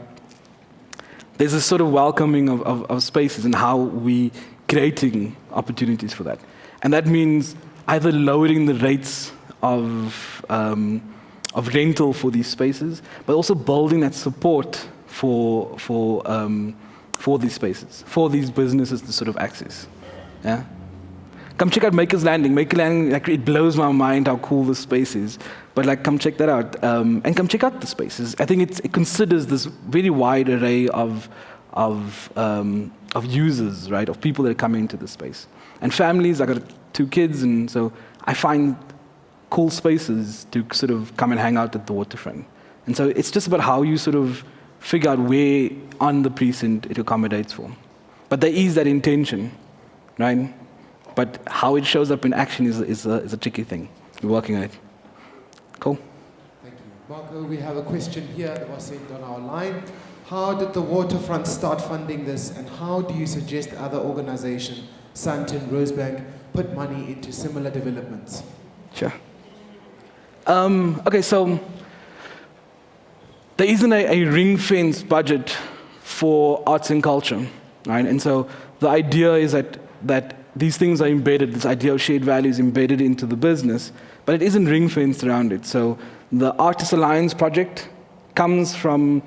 There's a sort of welcoming of spaces and how we creating opportunities for that. And that means either lowering the rates of rental for these spaces, but also building that support for these spaces, for these businesses to sort of access. Yeah. Come check out Maker's Landing. Maker's Landing, like, it blows my mind how cool this space is. But like, come check that out, and come check out the spaces. I think it considers this very wide array of users, right, of people that are coming into the space. And families, I got 2 kids, and so I find cool spaces to sort of come and hang out at the waterfront. And so it's just about how you sort of figure out where on the precinct it accommodates for. But there is that intention, right? But how it shows up in action is a tricky thing. We're working on it. Cool. Thank you. Marco, we have a question here that was sent on our line. how did the Waterfront start funding this, and how do you suggest other organizations, Sandton, Rosebank, put money into similar developments? Sure. Okay, so there isn't a ring-fenced budget for arts and culture, right? And so the idea is that these things are embedded, this idea of shared value is embedded into the business, but it isn't ring-fenced around it. So the Artist Alliance project comes from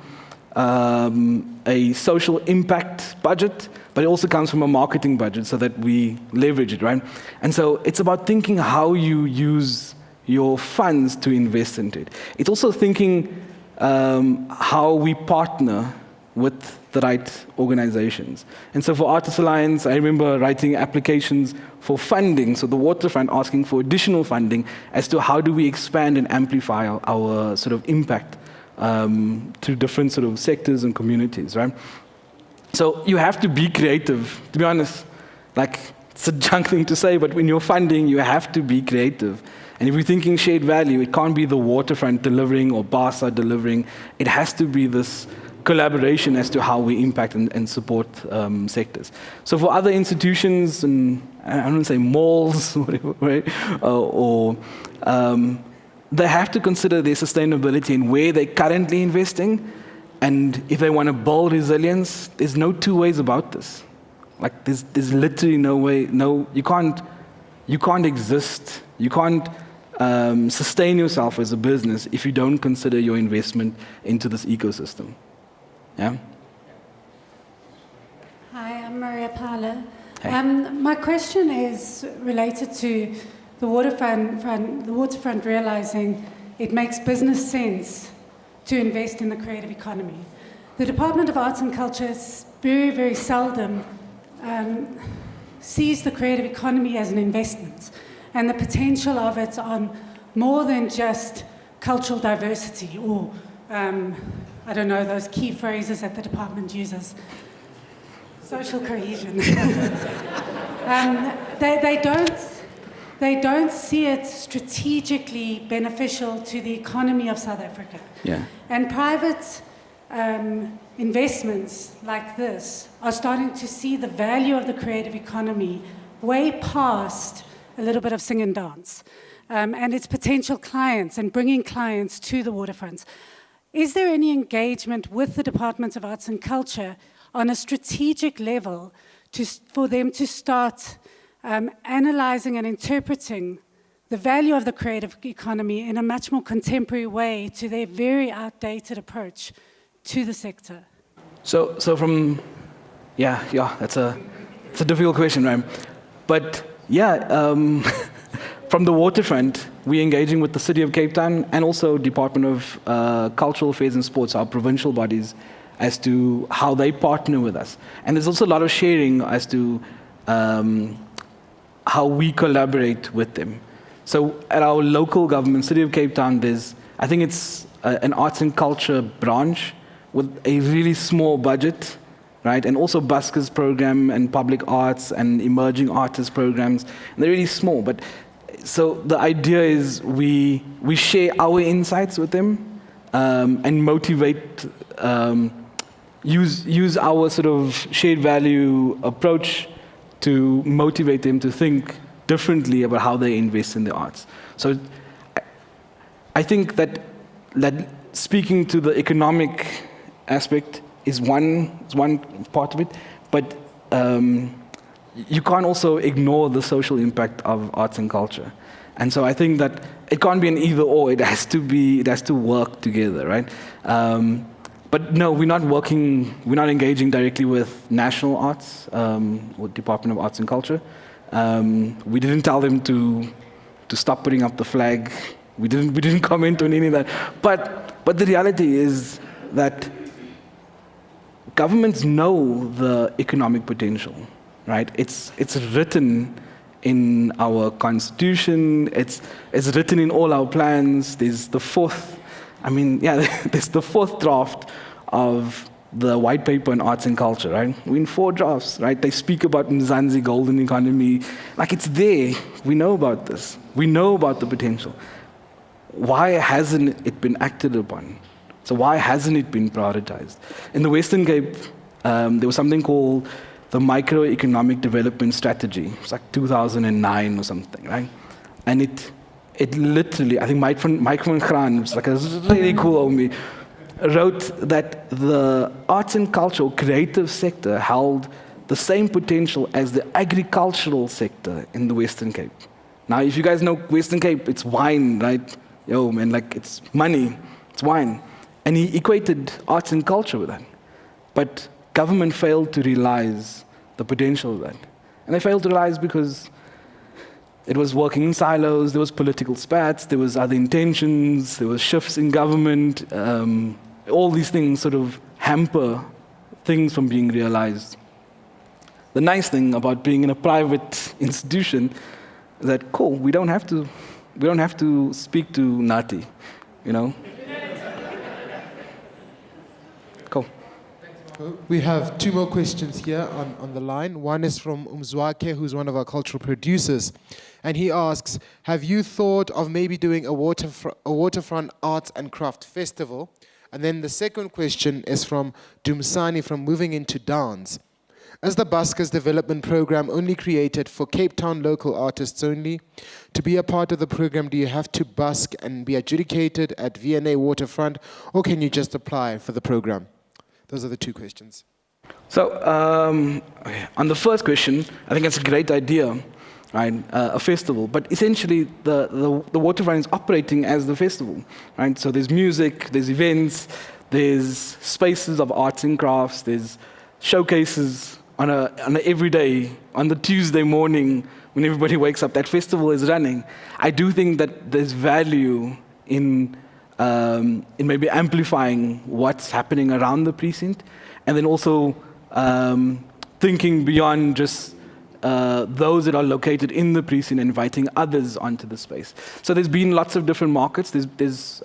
a social impact budget, but it also comes from a marketing budget so that we leverage it, right? And so it's about thinking how you use your funds to invest into it. It's also thinking how we partner with the right organizations. And so for Artist Alliance, I remember writing applications for funding, so the Waterfront asking for additional funding as to how do we expand and amplify our sort of impact to different sort of sectors and communities, right? So you have to be creative, to be honest. Like, it's a junk thing to say, but when you're funding, you have to be creative. And if we're thinking shared value, it can't be the Waterfront delivering or BASA delivering. It has to be this collaboration as to how we impact and support sectors. So for other institutions, and I don't want to say malls, whatever, right? They have to consider their sustainability and where they're currently investing. And if they want to build resilience, there's no two ways about this. Like, there's literally no way, you can't exist, you can't sustain yourself as a business if you don't consider your investment into this ecosystem. Yeah? Hi, I'm Maria Paula. Hey. My question is related to the waterfront realizing it makes business sense to invest in the creative economy. The Department of Arts and Culture very, very seldom sees the creative economy as an investment and the potential of it on more than just cultural diversity or, I don't know, those key phrases that the department uses. Social cohesion. They don't see it strategically beneficial to the economy of South Africa. Yeah. And private investments like this are starting to see the value of the creative economy way past a little bit of sing and dance and its potential clients and bringing clients to the waterfronts. Is there any engagement with the Department of Arts and Culture on a strategic level for them to start analyzing and interpreting the value of the creative economy in a much more contemporary way to their very outdated approach to the sector? So from, it's a difficult question, right? But from the Waterfront, we're engaging with the City of Cape Town and also Department of Cultural Affairs and Sports, our provincial bodies, as to how they partner with us. And there's also a lot of sharing as to how we collaborate with them. So at our local government, City of Cape Town, I think it's an arts and culture branch with a really small budget, right? And also buskers program and public arts and emerging artists programs. And they're really small, but so the idea is we share our insights with them and motivate, use our sort of shared value approach to motivate them to think differently about how they invest in the arts. So I think that speaking to the economic aspect is one part of it, but you can't also ignore the social impact of arts and culture. And so I think that it can't be an either or, it has to work together, right? But no, we're not engaging directly with National Arts, or Department of Arts and Culture. We didn't tell them to stop putting up the flag. We didn't comment on any of that. But the reality is that governments know the economic potential, right? It's written in our constitution. It's written in all our plans. There's the fourth draft of the white paper on arts and culture, right? We're in 4 drafts, right? They speak about Mzansi golden economy. Like, it's there. We know about this. We know about the potential. Why hasn't it been acted upon? So why hasn't it been prioritized? In the Western Cape, there was something called the Microeconomic Development Strategy. It's like 2009 or something, right? And it literally, I think Mike van Graan, which is like a really cool homie, wrote that the arts and culture, creative sector, held the same potential as the agricultural sector in the Western Cape. Now, if you guys know Western Cape, it's wine, right? Yo, man, like it's money, it's wine. And he equated arts and culture with that. But government failed to realize the potential of that. And they failed to realize because it was working in silos, there was political spats, there was other intentions, there was shifts in government. All these things sort of hamper things from being realized. The nice thing about being in a private institution is that, cool, we don't have to speak to Nati, you know? Cool. We have two more questions here on the line. One is from Umzwake, who's one of our cultural producers. And he asks, have you thought of maybe doing a waterfront arts and craft festival? And then the second question is from Dumsani from Moving Into Dance. Is the Buskers development program only created for Cape Town local artists only? To be a part of the program, do you have to busk and be adjudicated at V&A Waterfront, or can you just apply for the program? Those are the two questions. So, on the first question, I think it's a great idea, right? A festival, but essentially the Waterfront is operating as the festival, right? So there's music, there's events, there's spaces of arts and crafts, there's showcases on a everyday, on the Tuesday morning when everybody wakes up, that festival is running. I do think that there's value in maybe amplifying what's happening around the precinct, and then also thinking beyond just those that are located in the precinct and inviting others onto the space. So there's been lots of different markets. There's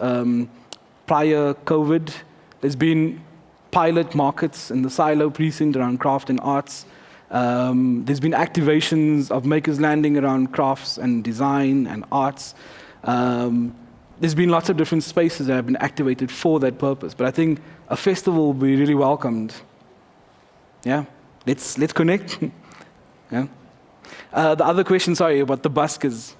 prior COVID, there's been pilot markets in the silo precinct around craft and arts. There's been activations of Makers Landing around crafts and design and arts. There's been lots of different spaces that have been activated for that purpose. But I think a festival will be really welcomed. Yeah, let's connect. Yeah. The other question, sorry, about the buskers.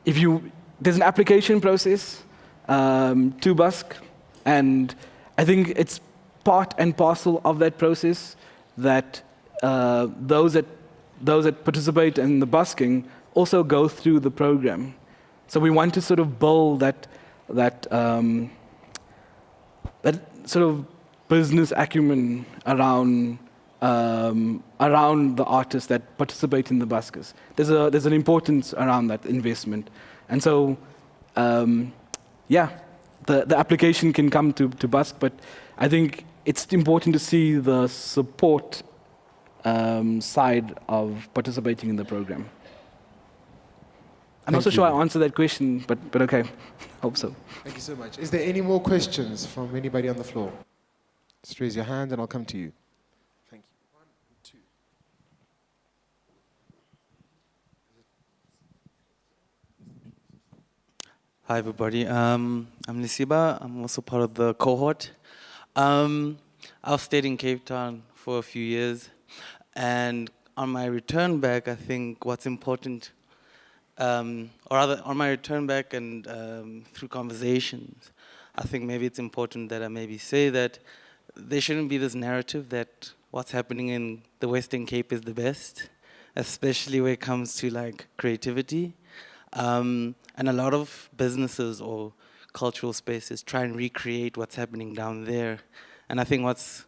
There's an application process to busk, and I think it's part and parcel of that process that those that participate in the busking also go through the program. So we want to sort of build that sort of business acumen around the artists that participate in the buskers. There's an importance around that investment, and so the application can come to busk, but I think it's important to see the support side of participating in the program. I'm not so sure I answered that question, but okay, hope so. Thank you so much. Is there any more questions from anybody on the floor? Just raise your hand and I'll come to you. Thank you. 1, 2. Hi, everybody. I'm Nisiba. I'm also part of the cohort. I've stayed in Cape Town for a few years, and on my return back, I think what's important, or rather, on my return back and through conversations, I think maybe it's important that I maybe say that there shouldn't be this narrative that what's happening in the Western Cape is the best, especially when it comes to like creativity. And a lot of businesses or cultural spaces try and recreate what's happening down there. And I think what's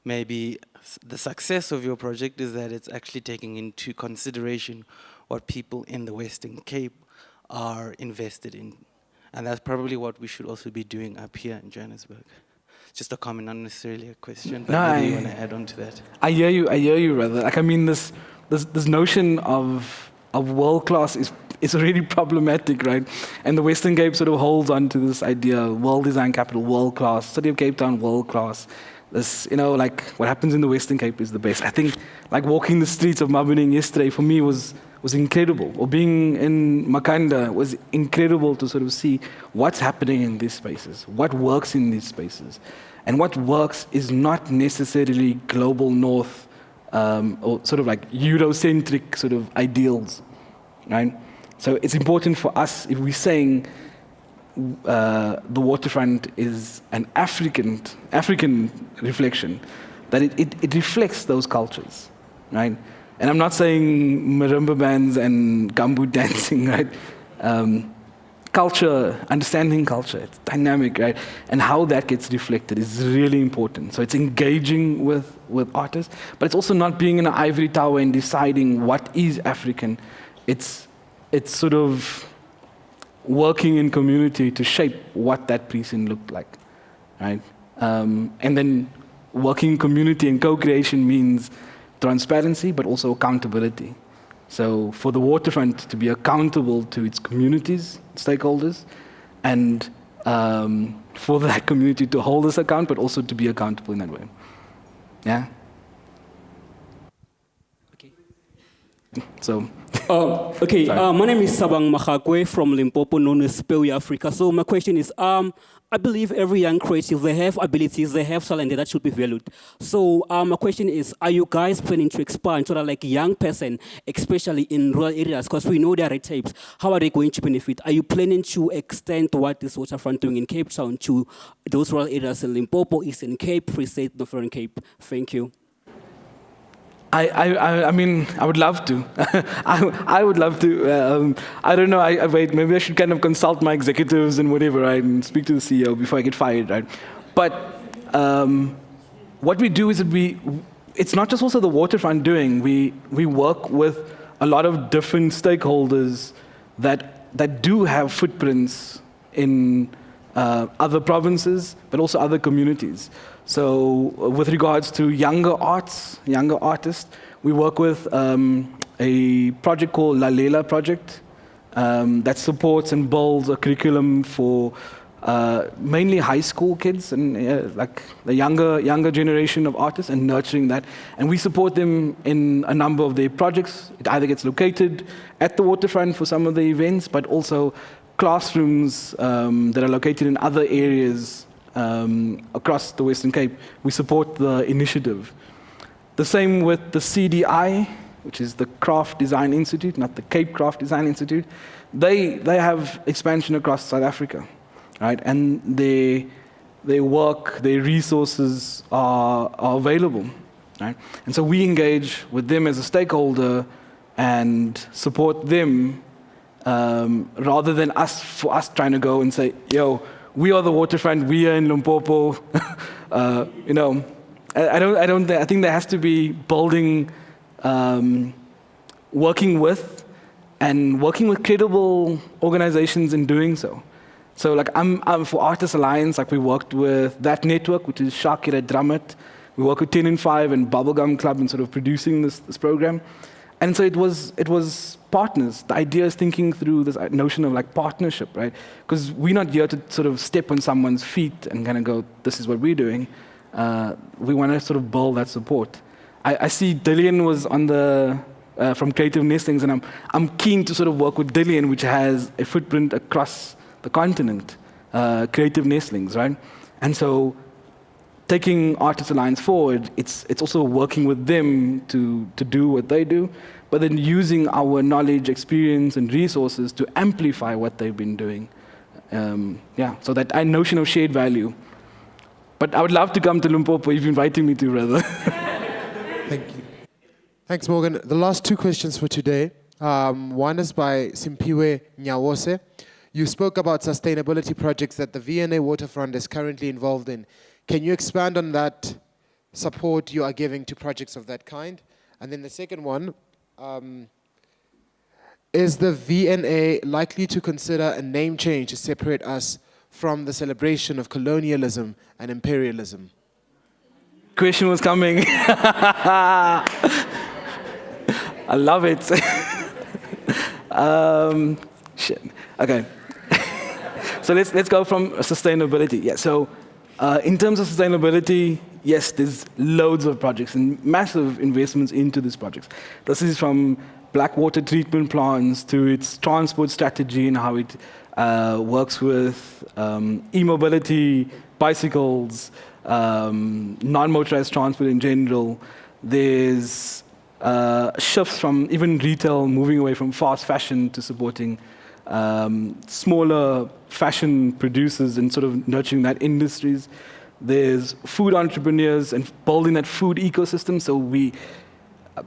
maybe the success of your project is that it's actually taking into consideration what people in the Western Cape are invested in. And that's probably what we should also be doing up here in Johannesburg. Just a comment, not necessarily a question, but maybe you want to add on to that. I hear you, brother. Like, I mean, this notion of world-class is already problematic, right? And the Western Cape sort of holds on to this idea, world design capital, world-class, City of Cape Town, world-class. This, like, what happens in the Western Cape is the best. I think, like, walking the streets of Mabuning yesterday, for me, was was incredible. Or being in Makanda was incredible to sort of see what's happening in these spaces, what works in these spaces. And what works is not necessarily global north or sort of like Eurocentric sort of ideals, right? So it's important for us, if we're saying the waterfront is an African reflection, that it reflects those cultures, right? And I'm not saying marimba bands and gumboot dancing, right? Culture, understanding culture, it's dynamic, right? And how that gets reflected is really important. So it's engaging with artists, but it's also not being in an ivory tower and deciding what is African. It's sort of working in community to shape what that precinct looked like, right? And then working in community and co-creation means transparency, but also accountability. So for the waterfront to be accountable to its communities, stakeholders, and for that community to hold us account, but also to be accountable in that way. Yeah? Okay. So. Okay, my name is Sabang Mahakwe from Limpopo, known as Pewi Africa. So my question is, I believe every young creative, they have abilities, they have talent that should be valued. So my question is, are you guys planning to expand so that like a young person, especially in rural areas, because we know there are red tapes, how are they going to benefit? Are you planning to extend what this waterfront doing in Cape Town to those rural areas in Limpopo, Eastern Cape, Free State, Northern Cape? Thank you. I mean, I would love to. I would love to. I don't know. Wait, maybe I should kind of consult my executives and whatever, right, and speak to the CEO before I get fired, right? But what we do is that it's not just also the waterfront doing. We work with a lot of different stakeholders that do have footprints in other provinces, but also other communities. So with regards to younger artists, we work with a project called La Lela Project that supports and builds a curriculum for mainly high school kids and like the younger generation of artists and nurturing that. And we support them in a number of their projects. It either gets located at the waterfront for some of the events, but also classrooms that are located in other areas across the Western Cape. We support the initiative. The same with the CDI, which is the Craft Design Institute, not the Cape Craft Design Institute. They have expansion across South Africa, right? And their work, their resources are available, right? And so we engage with them as a stakeholder and support them rather than for us trying to go and say, yo, we are the waterfront, we are in Limpopo. You know, I think there has to be building, working with credible organizations in doing so. So like I'm for Artists Alliance, like we worked with that network, which is Shakira Dramat. We work with 10 and 5 and Bubblegum Club in sort of producing this program. And so it was partners. The idea is thinking through this notion of like partnership, right? Because we're not here to sort of step on someone's feet and kind of go, this is what we're doing. We want to sort of build that support. I see Dillian was on the from Creative Nestlings, and I'm keen to sort of work with Dillian, which has a footprint across the continent, Creative Nestlings, right? And so taking Artists Alliance forward, it's also working with them to do what they do, but then using our knowledge, experience, and resources to amplify what they've been doing. So that notion of shared value. But I would love to come to Limpopo if you're inviting me to, rather. Thank you. Thanks, Morgan. The last two questions for today. One is by Simpiwe Nyawose. You spoke about sustainability projects that the V&A Waterfront is currently involved in. Can you expand on that support you are giving to projects of that kind? And then the second one, is the V&A likely to consider a name change to separate us from the celebration of colonialism and imperialism? Question was coming. I love it. Shit. Okay. So let's go from sustainability. Yeah. So in terms of sustainability, yes, there's loads of projects and massive investments into these projects. This is from black water treatment plants to its transport strategy and how it works with e-mobility, bicycles, non-motorized transport in general. There's shifts from even retail moving away from fast fashion to supporting smaller fashion producers and sort of nurturing that industries. There's food entrepreneurs and building that food ecosystem. So we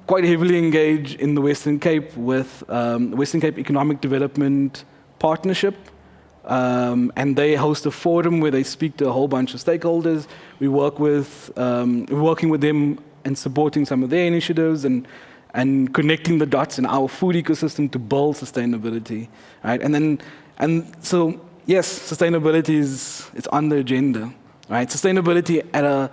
quite heavily engage in the Western Cape with Western Cape Economic Development Partnership. And they host a forum where they speak to a whole bunch of stakeholders. We work with, we're working with them and supporting some of their initiatives and connecting the dots in our food ecosystem to build sustainability, right? And so yes, sustainability it's on the agenda, right? Sustainability at a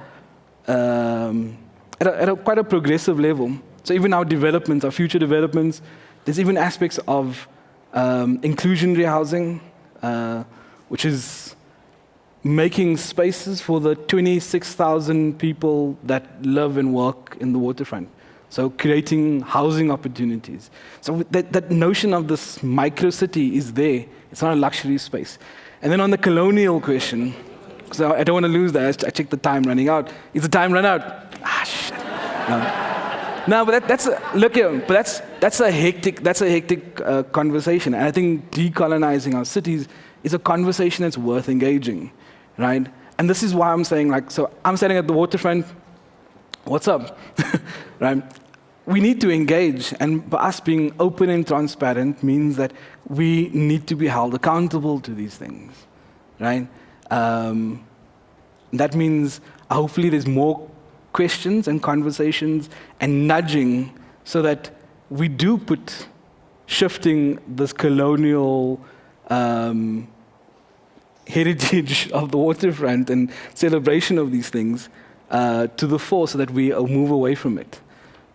quite a progressive level. So even our developments, our future developments, there's even aspects of inclusionary housing, which is making spaces for the 26,000 people that live and work in the waterfront. So creating housing opportunities. So that notion of this micro-city is there. It's not a luxury space. And then on the colonial question, because I don't want to lose that, I checked the time running out. Is the time run out? Ah, shit. No, but look here, but that's a hectic conversation. And I think decolonizing our cities is a conversation that's worth engaging, right? And this is why I'm saying, like, so I'm standing at the waterfront, what's up, right? We need to engage, and by us being open and transparent means that we need to be held accountable to these things, right? That means hopefully there's more questions and conversations and nudging so that we do put shifting this colonial heritage of the waterfront and celebration of these things to the fore so that we move away from it.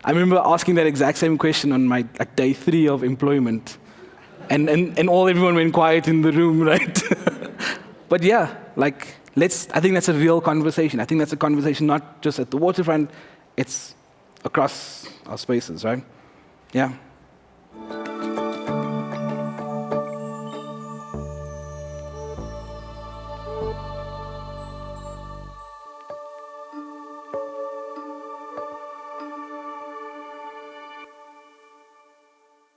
I remember asking that exact same question on my day 3 of employment, and everyone went quiet in the room, right? But yeah, like, I think that's a real conversation. I think that's a conversation not just at the waterfront, it's across our spaces, right? Yeah.